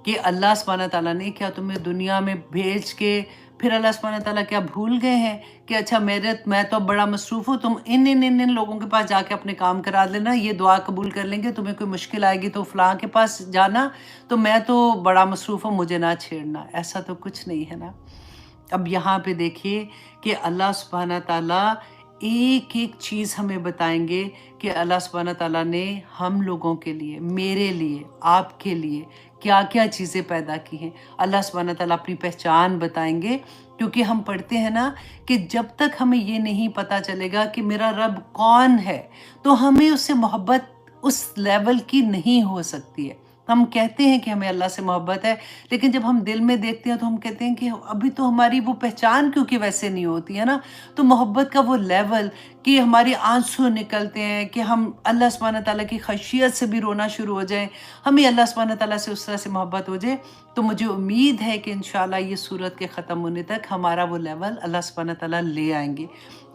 کہ اللہ سبحانہ تعالیٰ نے کیا تمہیں دنیا میں بھیج کے پھر اللہ سبحانہ تعالیٰ کیا بھول گئے ہیں کہ اچھا میں تو بڑا مصروف ہوں، تم ان لوگوں کے پاس جا کے اپنے کام کرا لینا، یہ دعا قبول کر لیں گے، تمہیں کوئی مشکل آئے گی تو فلاں کے پاس جانا، تو میں تو بڑا مصروف ہوں، مجھے نہ چھیڑنا۔ ایسا تو کچھ نہیں ہے نا۔ اب یہاں پہ دیکھیے کہ اللہ سبحانہ تعالیٰ ایک ایک چیز ہمیں بتائیں گے کہ اللہ سبحانہ تعالیٰ نے ہم لوگوں کے لیے، میرے لیے، آپ کے لیے کیا کیا چیزیں پیدا کی ہیں۔ اللہ سبحانہ تعالیٰ اپنی پہچان بتائیں گے، کیونکہ ہم پڑھتے ہیں نا کہ جب تک ہمیں یہ نہیں پتہ چلے گا کہ میرا رب کون ہے تو ہمیں اس سے محبت اس لیول کی نہیں ہو سکتی ہے۔ ہم کہتے ہیں کہ ہمیں اللہ سے محبت ہے، لیکن جب ہم دل میں دیکھتے ہیں تو ہم کہتے ہیں کہ ابھی تو ہماری وہ پہچان کیونکہ ویسے نہیں ہوتی ہے نا۔ تو محبت کا وہ لیول کہ ہماری آنسو نکلتے ہیں، کہ ہم اللہ سبحانہ تعالیٰ کی خشیت سے بھی رونا شروع ہو جائیں، ہمیں اللہ سبحانہ تعالیٰ سے اس طرح سے محبت ہو جائے، تو مجھے امید ہے کہ انشاءاللہ یہ سورت کے ختم ہونے تک ہمارا وہ لیول اللہ سبحانہ تعالیٰ لے آئیں گے۔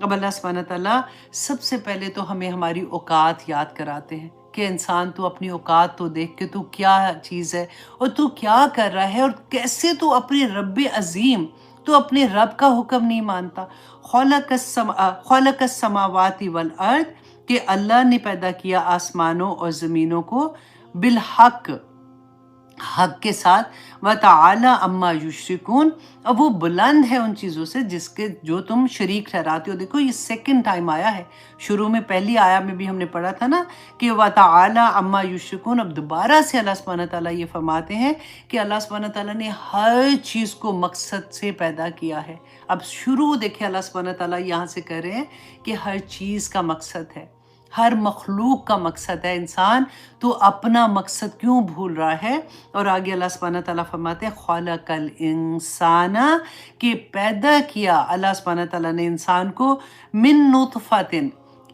اب اللہ سبحانہ تعالیٰ سب سے پہلے تو ہمیں ہماری اوقات یاد کراتے ہیں کہ انسان تو اپنی اوقات تو دیکھ کے تو کیا چیز ہے اور تو کیا کر رہا ہے، اور کیسے تو اپنے رب عظیم، تو اپنے رب کا حکم نہیں مانتا۔ خلق السماوات والارض، کہ اللہ نے پیدا کیا آسمانوں اور زمینوں کو، بالحق، حق کے ساتھ، وَتَعَالَى عَمَّا يُشْرِكُونَ، اور وہ بلند ہے ان چیزوں سے جو تم شریک ٹھہراتے ہو۔ دیکھو یہ سیکنڈ ٹائم آیا ہے، شروع میں پہلی آیا میں بھی ہم نے پڑھا تھا نا کہ وَتَعَالَى عَمَّا يُشْرِكُونَ، اب دوبارہ سے اللہ سبحانہ تعالیٰ یہ فرماتے ہیں کہ اللہ سبحانہ تعالیٰ نے ہر چیز کو مقصد سے پیدا کیا ہے۔ اب شروع دیکھیں اللہ سبحانہ تعالیٰ یہاں سے کہہ رہے ہیں کہ ہر چیز کا مقصد ہے، ہر مخلوق کا مقصد ہے، انسان تو اپنا مقصد کیوں بھول رہا ہے؟ اور آگے اللہ سبحانہ تعالیٰ فرماتے ہیں خلق الانسان، کہ پیدا کیا اللہ سبحانہ تعالیٰ نے انسان کو من نطفۃ،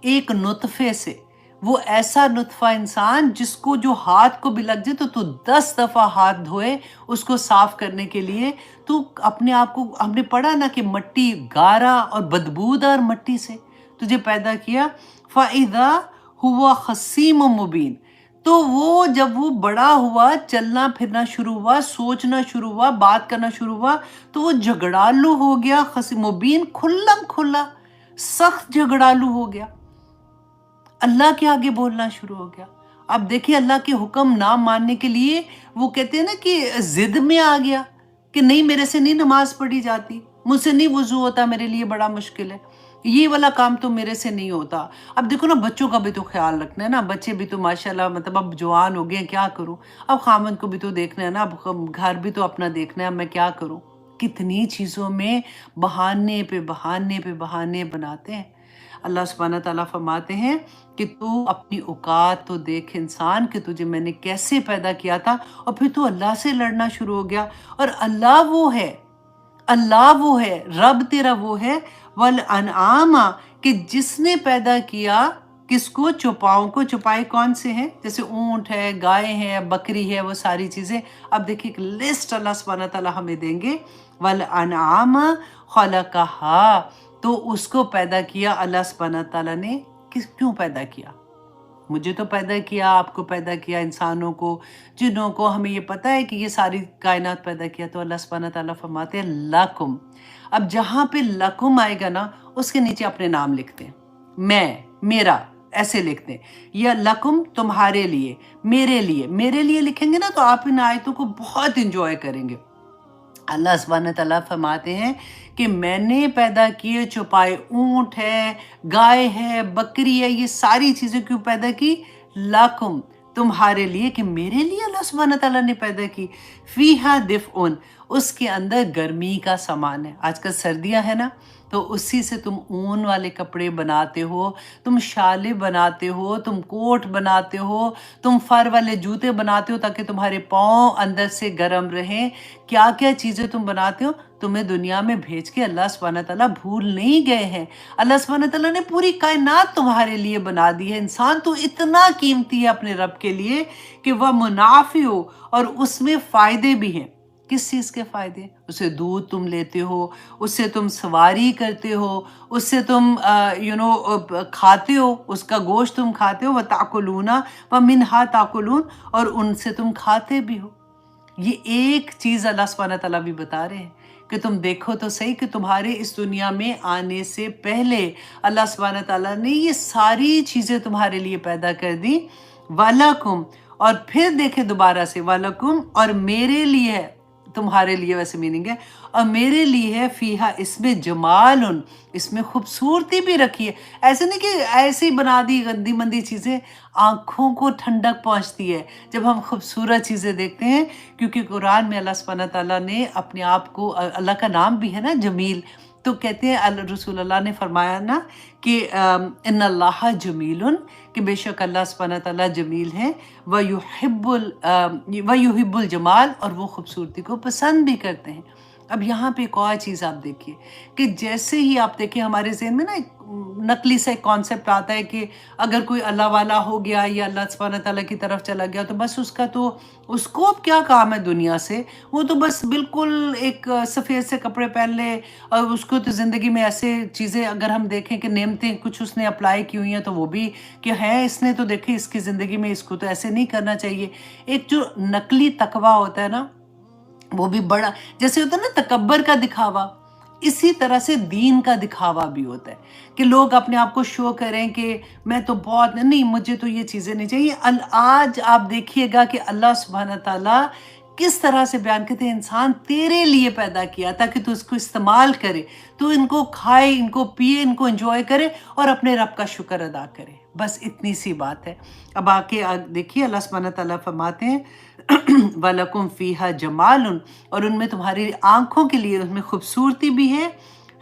ایک نطفے سے، وہ ایسا نطفہ انسان جس کو جو ہاتھ کو بھی لگ جائے تو 10 دفعہ ہاتھ دھوئے اس کو صاف کرنے کے لیے، تو اپنے آپ کو ہم نے پڑھا نا کہ مٹی، گارا اور بدبودار مٹی سے تجھے پیدا کیا، فَإِذَا هُوَ خَصِيمٌ مُبِينٌ، تو وہ جب وہ بڑا ہوا، چلنا پھرنا شروع ہوا، سوچنا شروع ہوا، بات کرنا شروع ہوا، تو وہ جھگڑالو ہو گیا، خصم مبین، کھلم کھلا سخت جھگڑالو ہو گیا، اللہ کے آگے بولنا شروع ہو گیا۔ اب دیکھیے اللہ کے حکم نہ ماننے کے لیے وہ کہتے ہیں نا کہ ضد میں آ گیا کہ نہیں میرے سے نہیں نماز پڑھی جاتی، مجھ سے نہیں وضو ہوتا، میرے لیے بڑا مشکل ہے، یہ والا کام تو میرے سے نہیں ہوتا۔ اب دیکھو نا بچوں کا بھی تو خیال رکھنا ہے نا، بچے بھی تو ماشاءاللہ مطلب اب جوان ہو گئے ہیں، کیا کروں، اب خامن کو بھی تو دیکھنا ہے نا، اب گھر بھی تو اپنا دیکھنا ہے، اب میں کیا کروں، کتنی چیزوں میں بہانے پہ بہانے پہ بہانے بناتے ہیں۔ اللہ سبحانہ تعالیٰ فرماتے ہیں کہ تو اپنی اوقات تو دیکھ انسان کہ تجھے میں نے کیسے پیدا کیا تھا، اور پھر تو اللہ سے لڑنا شروع ہو گیا۔ اور اللہ وہ ہے، رب تیرا وہ ہے، والانعام، کہ جس نے پیدا کیا کس کو، چوپاؤں کو۔ چوپائے کون سے ہیں؟ جیسے اونٹ ہے، گائے ہے، بکری ہے، وہ ساری چیزیں۔ اب دیکھیں ایک لسٹ اللہ سبحانہ تعالیٰ ہمیں دیں گے، والانعام خلقہا، تو اس کو پیدا کیا اللہ سبحانہ تعالیٰ نے۔ کیوں پیدا کیا؟ مجھے تو پیدا کیا، آپ کو پیدا کیا، انسانوں کو، جنوں کو، ہمیں یہ پتہ ہے کہ یہ ساری کائنات پیدا کیا۔ تو اللہ سبحانہ تعالیٰ فرماتے ہیں لکم۔ اب جہاں پہ لکم آئے گا نا، اس کے نیچے اپنے نام لکھتے ہیں، میں، میرا، ایسے لکھتے ہیں، یا لکم تمہارے لیے، میرے لیے لکھیں گے نا تو آپ ان آیتوں کو بہت انجوائے کریں گے۔ اللہ سبحانہ تعالیٰ فرماتے ہیں کہ میں نے پیدا کیے، چھپائے اونٹ ہے، گائے ہے، بکری ہے، یہ ساری چیزیں کیوں پیدا کی؟ لاکم، تمہارے لیے، کہ میرے لیے اللہ سبحانہ تعالیٰ نے پیدا کی۔ فیہا دفعن، اس کے اندر گرمی کا سامان ہے۔ آج کل سردیاں ہیں نا، تو اسی سے تم اون والے کپڑے بناتے ہو، تم شالیں بناتے ہو، تم کوٹ بناتے ہو، تم فر والے جوتے بناتے ہو تاکہ تمہارے پاؤں اندر سے گرم رہیں۔ کیا کیا چیزیں تم بناتے ہو، تمہیں دنیا میں بھیج کے اللہ سبحانہ تعالیٰ بھول نہیں گئے ہیں۔ اللہ سبحانہ تعالیٰ نے پوری کائنات تمہارے لیے بنا دی ہے۔ انسان تو اتنا قیمتی ہے اپنے رب کے لیے کہ وہ منافع ہو، اور اس میں فائدے بھی ہیں۔ کس چیز کے فائدے؟ اسے دودھ تم لیتے ہو، اس سے تم سواری کرتے ہو، اس سے تم کھاتے ہو، اس کا گوشت تم کھاتے ہو، وَتَأْكُلُونَ وَمِنْهَا تَأْكُلُونَ، اور ان سے تم کھاتے بھی ہو۔ یہ ایک چیز اللہ سبحانہ تعالیٰ بھی بتا رہے ہیں کہ تم دیکھو تو صحیح کہ تمہارے اس دنیا میں آنے سے پہلے اللہ سبحانہ تعالیٰ نے یہ ساری چیزیں تمہارے لیے پیدا کر دی۔ وَلَكُمْ، اور پھر دیکھیں دوبارہ سے، وَلَكُمْ، اور میرے لیے ہے، تمہارے لیے ویسے میننگ ہے، اور میرے لیے ہے، فیہا، اس میں جمال، اس میں خوبصورتی بھی رکھی ہے۔ ایسے نہیں کہ ایسے ہی بنا دی گندی مندی چیزیں، آنکھوں کو ٹھنڈک پہنچتی ہے جب ہم خوبصورت چیزیں دیکھتے ہیں، کیونکہ قرآن میں اللہ سبحانہ تعالیٰ نے اپنے آپ کو، اللہ کا نام بھی ہے نا جمیل، تو کہتے ہیں رسول اللہ نے فرمایا نا کہ ان اللہ جمیل، کہ بے شک اللہ سبحانہ تعالیٰ جمیل ہے، وَيُحِبُّ الجمال، اور وہ خوبصورتی کو پسند بھی کرتے ہیں۔ اب یہاں پہ ایک اور چیز آپ دیکھیے کہ جیسے ہی آپ دیکھیں ہمارے ذہن میں نا ایک نقلی سا ایک کانسیپٹ آتا ہے کہ اگر کوئی اللہ والا ہو گیا یا اللہ سبحانہ تعالیٰ کی طرف چلا گیا تو بس اس کو اب کیا کام ہے دنیا سے، وہ تو بس بالکل ایک سفید سے کپڑے پہن لے، اور اس کو تو زندگی میں ایسے چیزیں اگر ہم دیکھیں کہ نعمتیں کچھ اس نے اپلائی کی ہوئی ہیں تو وہ بھی کہ ہے، اس نے تو دیکھیں اس کی زندگی میں اس کو تو ایسے نہیں کرنا چاہیے۔ ایک جو نقلی تقویٰ ہوتا ہے نا، وہ بھی بڑا، جیسے ہوتا ہے نا تکبر کا دکھاوا، اسی طرح سے دین کا دکھاوا بھی ہوتا ہے کہ لوگ اپنے آپ کو شو کریں کہ میں تو بہت نہیں، مجھے تو یہ چیزیں نہیں چاہیے۔ آج آپ دیکھیے گا کہ اللہ سبحانہ تعالیٰ کس طرح سے بیان کرتے ہیں، انسان تیرے لیے پیدا کیا تاکہ تو اس کو استعمال کرے، تو ان کو کھائے، ان کو پیے، ان کو انجوائے کرے، اور اپنے رب کا شکر ادا کرے۔ بس اتنی سی بات ہے۔ اب آگے دیکھیے اللہ سبحانہ تعالیٰ فرماتے ہیں وَلَكُمْ فِيهَا جَمَالٌ، اور ان میں تمہاری آنکھوں کے لیے ان میں خوبصورتی بھی ہے،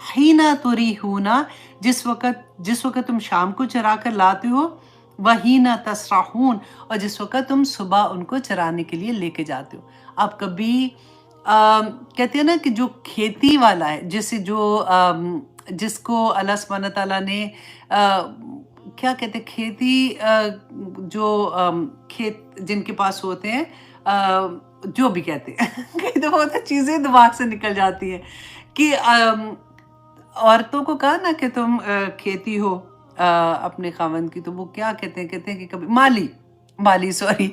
حِینَ تُرِیحُونَ، جس وقت تم شام کو چرا کر لاتے ہو، وَحِینَ تَسْرَحُونَ، اور جس وقت تم صبح ان کو چرانے کے لیے لے کے جاتے ہو۔ آپ کبھی کہتے ہیں نا کہ جو کھیتی والا ہے، جس کو اللہ سبحانہ تعالیٰ نے کیا کہتے ہیں، کھیتی، جو کھیت جن کے پاس ہوتے ہیں، جو بھی کہتے ہیں کئی دفعہ ہوتا ہے چیزیں دماغ سے نکل جاتی ہیں، کہ عورتوں کو کہا نا کہ تم کھیتی ہو اپنے خاوند کی، تو وہ کیا کہتے ہیں کہ کبھی माली, सॉरी।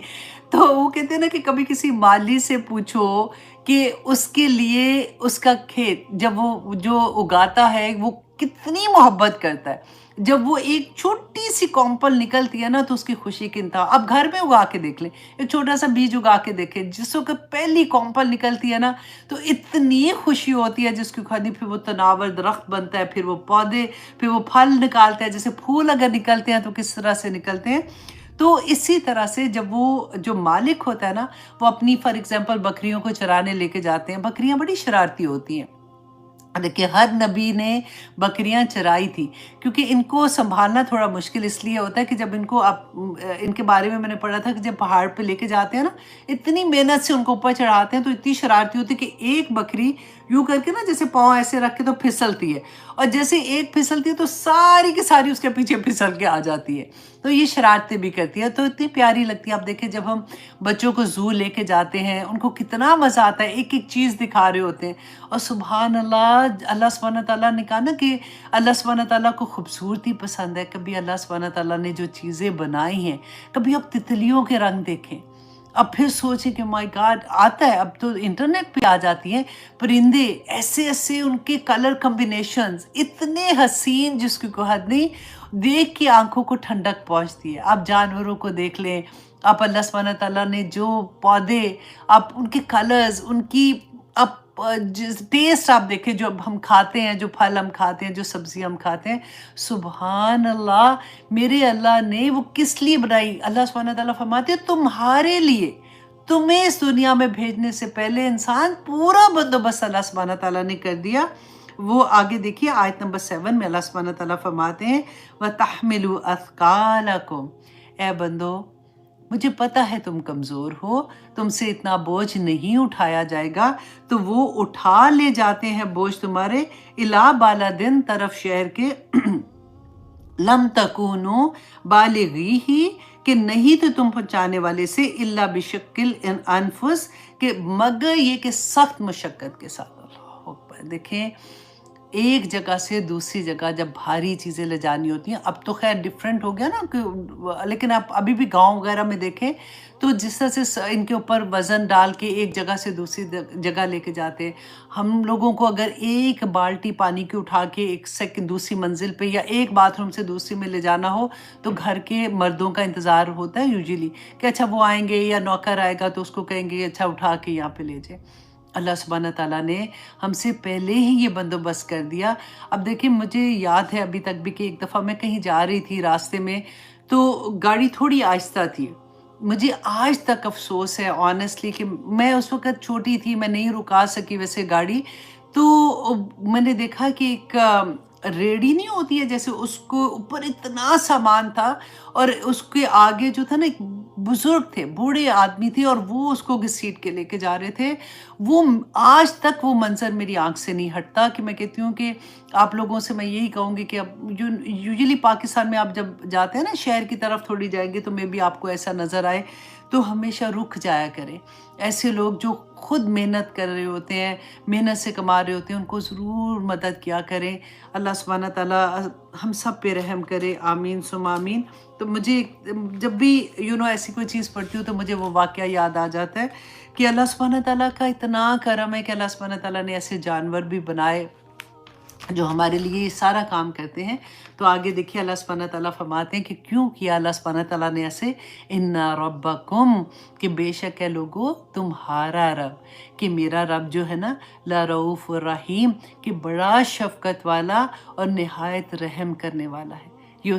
तो वो कहते हैं ना कि कभी किसी माली से पूछो कि उसके लिए उसका खेत जब वो जो उगाता है वो कितनी मोहब्बत करता है। जब वो एक छोटी-सी कॉम्पल निकलती है ना तो उसकी खुशी की इंतहा। आप घर में उगा के देख लें, एक छोटा-सा बीज उगा के देखें, जिस वक़्त पहली कॉम्पल निकलती है ना तो इतनी खुशी होती है जिसकी खानी, फिर वो तनावर दरख्त बनता है, फिर वो पौधे, फिर वो फल निकालता है। जैसे फूल अगर निकलते हैं तो किस तरह से निकलते हैं। तो इसी तरह से जब वो जो मालिक होता है ना, वो अपनी फॉर एग्ज़ाम्पल बकरियों को चराने लेके जाते हैं। बकरियाँ बड़ी शरारती होती हैं। देखिए हर नबी ने बकरियां चराई थी, क्योंकि इनको संभालना थोड़ा मुश्किल इसलिए होता है कि जब इनको इनके बारे में मैंने पढ़ा था कि जब पहाड़ पे लेके जाते हैं ना, इतनी मेहनत से उनको ऊपर चढ़ाते हैं तो इतनी शरारती होती है कि एक बकरी यूं करके ना जैसे पाँव ऐसे रख के तो फिसलती है, और जैसे एक फिसलती है तो सारी की सारी उसके पीछे फिसल के आ जाती है। तो ये शरारतें भी करती है, तो इतनी प्यारी लगती है। आप देखें जब हम बच्चों को ज़ू लेके जाते हैं, उनको कितना मज़ा आता है, एक-एक चीज़ दिखा रहे होते हैं। और सुभान अल्लाह, अल्लाह सुब्हान तआला ने कहा ना कि अल्लाह सुब्हान तआला को खूबसूरती पसंद है। कभी अल्लाह सुब्हान तआला ने जो चीज़ें बनाई हैं, कभी आप तितलियों के रंग देखें, अब फिर सोचें कि माय गॉड, आता है अब तो इंटरनेट पे आ जाती हैं परिंदे, ऐसे-ऐसे उनके कलर कॉम्बिनेशंस इतने हसीन जिसकी कोई हद नहीं, देख के आँखों को ठंडक पहुँचती है। आप जानवरों को देख लें, आप अल्लाह सुब्हान तआला ने जो पौधे, आप उनके कलर्स, उनकी आप जिस टेस्ट आप देखें, जो अब हम खाते हैं, जो फल हम खाते हैं, जो सब्ज़ी हम खाते हैं, सुभान अल्लाह, मेरे अल्लाह ने वो किस लिए बनाई? अल्लाह सुब्हान तआला फरमाते हैं तुम्हारे लिए, तुम्हें इस दुनिया में भेजने से पहले इंसान पूरा बंदोबस्त अल्लाह सुब्हान तआला ने कर दिया। वो आगे देखिए आयत नंबर 7 में अल्लाह सुब्हान तआला फरमाते हैं व तहमिलु अथकालकुम, ए बंदो मुझे पता है तुम कमज़ोर हो, तुमसे इतना बोझ नहीं उठाया जाएगा, तो वो उठा ले जाते हैं बोझ तुम्हारे इला बालादिन, तरफ शहर के लम तकूनो बालिगी ही, कि नहीं तो तुम पहुंचाने वाले से इल्ला बिशक्किल इन अनफुस, के मगर ये कि सख्त मुशक्कत के साथ। अल्लाह अकबर। देखें एक जगह से दूसरी जगह जब भारी चीज़ें ले जानी होती हैं, अब तो खैर डिफरेंट हो गया ना कि, लेकिन आप अभी भी गांव वगैरह में देखें तो जिस तरह से इनके ऊपर वज़न डाल के एक जगह से दूसरी जगह लेके जाते हैं। हम लोगों को अगर एक बाल्टी पानी की उठा के एक सेकंड दूसरी मंजिल पे या एक बाथरूम से दूसरी में ले जाना हो तो घर के मर्दों का इंतज़ार होता है यूजुअली कि अच्छा वो आएंगे या नौकर आएगा तो उसको कहेंगे अच्छा उठा के यहाँ पे ले जाए। अल्लाह सुब्हान तआला ने हमसे पहले ही ये बंदोबस्त कर दिया। अब देखिए मुझे याद है अभी तक भी कि एक दफ़ा मैं कहीं जा रही थी रास्ते में, तो गाड़ी थोड़ी आहिस्ता थी। मुझे आज तक अफ़सोस है ऑनेस्टली कि मैं उस वक़्त छोटी थी, मैं नहीं रुका सकी वैसे गाड़ी। तो मैंने देखा कि एक रेहड़ी नहीं होती है जैसे, उसको ऊपर इतना सामान था और उसके आगे जो था ना एक बुजुर्ग थे, बूढ़े आदमी थे और वो उसको घसीट के लेके जा रहे थे। वो आज तक वो मंजर मेरी आंख से नहीं हटता कि मैं कहती हूँ कि आप लोगों से मैं यही कहूँगी कि अब यूजुअली पाकिस्तान में आप जब जाते हैं ना शहर की तरफ थोड़ी जाएंगे तो मे बी आपको ऐसा नज़र आए, तो हमेशा रुक जाया करें। ऐसे लोग जो खुद मेहनत कर रहे होते हैं, मेहनत से कमा रहे होते हैं, उनको ज़रूर मदद किया करें। अल्लाह सुब्हान तआला हम सब पे रहम करे, आमीन सुम्मा आमीन। तो मुझे जब भी ऐसी कोई चीज़ पढ़ती हूँ तो मुझे वो वाक़या याद आ जाता है कि अल्लाह सुब्हान तआला का इतना करम है कि अल्लाह सुब्हान तआला ने ऐसे जानवर भी बनाए जो हमारे लिए ये सारा काम करते हैं। तो आगे देखिए अल्लाह सुब्हान तआला फरमाते हैं कि क्यों किया अल्लाह सुब्हान तआला ने ऐसे, इन्ना रब्बकुम, कि बेशक है लोगो तुम्हारा रब, कि मेरा रब जो है ना ला रऊफ़ रहीम, कि बड़ा शफ़क़त वाला और निहायत रहम करने वाला है। ये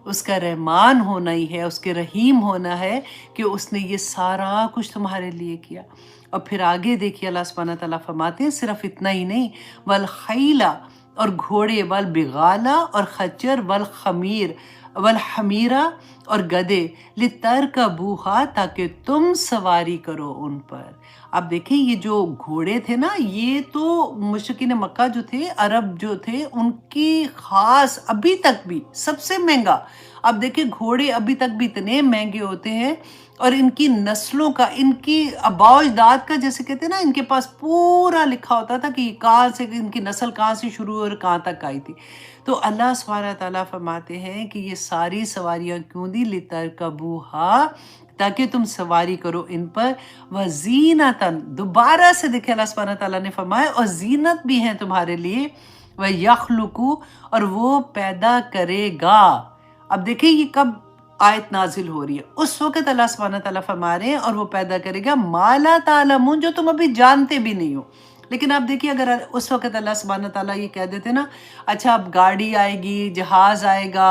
उसका रहमान होना ही है, उसके रहीम होना है कि उसने ये सारा कुछ तुम्हारे लिए किया। और फिर आगे देखिए अल्लाह सुब्हान तआला फरमाते हैं सिर्फ इतना ही नहीं, वल खैला, और घोड़े, वल बिगाला, और खच्चर, वल खमीर, वल हमीरा, और गधे, लितरकबूहा, ताकि तुम सवारी करो उन पर। अब देखें ये जो घोड़े थे ना, ये तो मुशरिकीन मक्का जो थे, अरब जो थे, उनकी खास अभी तक भी सबसे महंगा। अब देखिए घोड़े अभी तक भी इतने महंगे होते हैं और इनकी नस्लों का, इनकी आबाओ-अजदाद का, जैसे कहते हैं ना, इनके पास पूरा लिखा होता था कि कहाँ से इनकी नस्ल कहाँ से शुरू हुई और कहाँ तक आई थी। तो अल्लाह सुब्हान तआला फरमाते हैं कि ये सारी सवारियाँ क्यों दी? अरदी लितरकबूहा, ताकि तुम सवारी करो इन पर, वज़ीनतन, दोबारा से देखिए अल्लाह सुब्हानहू व तआला ने फरमाया और ज़ीनत भी है तुम्हारे लिए, व यखलुकु, और वो पैदा करेगा। अब देखिए ये कब आयत नाजिल हो रही है, उस वक्त अल्लाह सुब्हानहू व तआला फरमा रहे हैं और वो पैदा करेगा मा ला तालमून, जो तुम अभी जानते भी नहीं हो। लेकिन आप देखिए अगर उस वक्त अल्लाह सुब्हानहू व तआला ये कह देते ना, अच्छा अब गाड़ी आएगी, जहाज आएगा,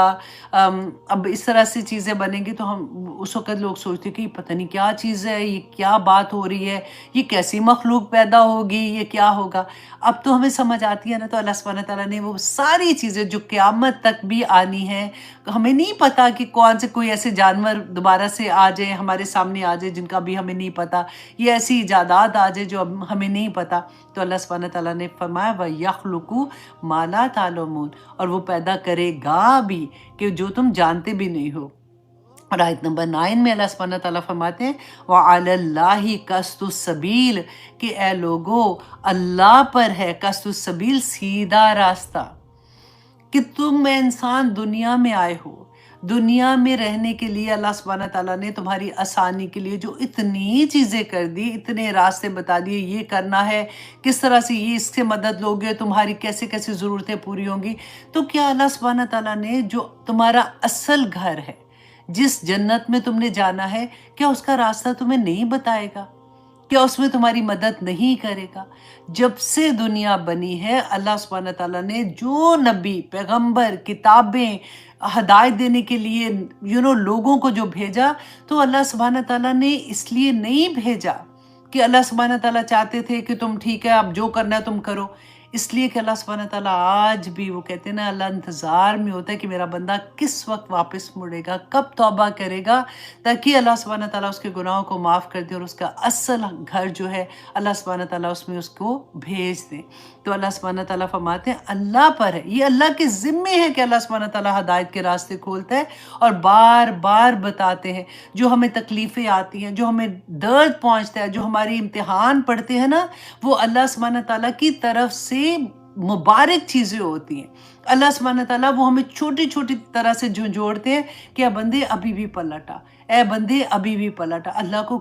अब इस तरह से चीज़ें बनेंगी, तो हम उस वक्त लोग सोचते कि पता नहीं क्या चीज़ है, ये क्या बात हो रही है, ये कैसी मखलूक पैदा होगी, ये क्या होगा। अब तो हमें समझ आती है ना, तो अल्लाह सुब्हानहू व तआला ने वो सारी चीज़ें जो क़यामत तक भी आनी है, हमें नहीं पता कि कौन से कोई ऐसे जानवर दोबारा से आ जाए, हमारे सामने आ जाए जिनका भी हमें नहीं पता, ये ऐसी इजादात आ जाए जो अब हमें नहीं पता। तो अल्लाह सुब्हानहू व तआला ने फरमाया व यखलुकु मा ला तालमून, और वो पैदा करेगा भी कि जो तुम जानते भी नहीं हो। और आयत नंबर 9 में अल्लाह सुब्हानहू व तआला फरमाते हैं व अलल्लाहि कस्तुस सबील, कि ए लोगो अल्लाह पर है कस्तुस सबील, सीधा रास्ता। कि तुम इंसान दुनिया में आए हो, दुनिया में रहने के लिए अल्लाह सुब्हानहू व तआला ने तुम्हारी आसानी के लिए जो इतनी चीज़ें कर दी, इतने रास्ते बता दिए, ये करना है, किस तरह से ये इससे मदद लोगे, तुम्हारी कैसे कैसे ज़रूरतें पूरी होंगी। तो क्या अल्लाह सुब्हानहू व तआला ने जो तुम्हारा असल घर है, जिस जन्नत में तुमने जाना है, क्या उसका रास्ता तुम्हें नहीं बताएगा? क्या उसमें तुम्हारी मदद नहीं करेगा? जब से दुनिया बनी है अल्लाह सुब्हानहू व तआला ने जो नबी, पैगंबर, किताबें, हदायत देने के लिए लोगों को जो भेजा, तो अल्लाह सुब्हानहू व तआला ने इसलिए नहीं भेजा कि अल्लाह सुब्हानहू व तआला चाहते थे कि तुम ठीक है अब जो करना है तुम करो, इसलिए कि अल्लाह सुब्हानहू व तआला आज भी, वो कहते हैं ना, अल्लाह इंतज़ार में होता है कि मेरा बंदा किस वक्त वापस मुड़ेगा, कब तौबा करेगा, ताकि अल्लाह सुब्हानहू व तआला उसके गुनाहों को माफ़ कर दे और उसका असल घर जो है अल्लाह सुब्हानहू व तआला उसमें उसको भेज दे। तो अल्लाह सुब्हानहू व तआला फरमाते हैं अल्लाह पर है, ये अल्लाह के ज़िम्मे है कि अल्लाह सुब्हानहू व तआला हदायत के रास्ते खोलता है और बार बार बताते हैं। जो हमें तकलीफ़ें आती हैं, जो हमें दर्द पहुँचता है, जो हमारी इम्तिहान पढ़ते हैं ना, वो अल्लाह सुब्हानहू व तआला की तरफ से मुबारक चीज़ें होती हैं। अल्लाह सुब्हानहू व तआला वो हमें छोटी छोटी तरह से जोड़ते हैं कि ए बंदे अभी भी पलटा, ए बंदे अभी भी पलटा। अल्लाह को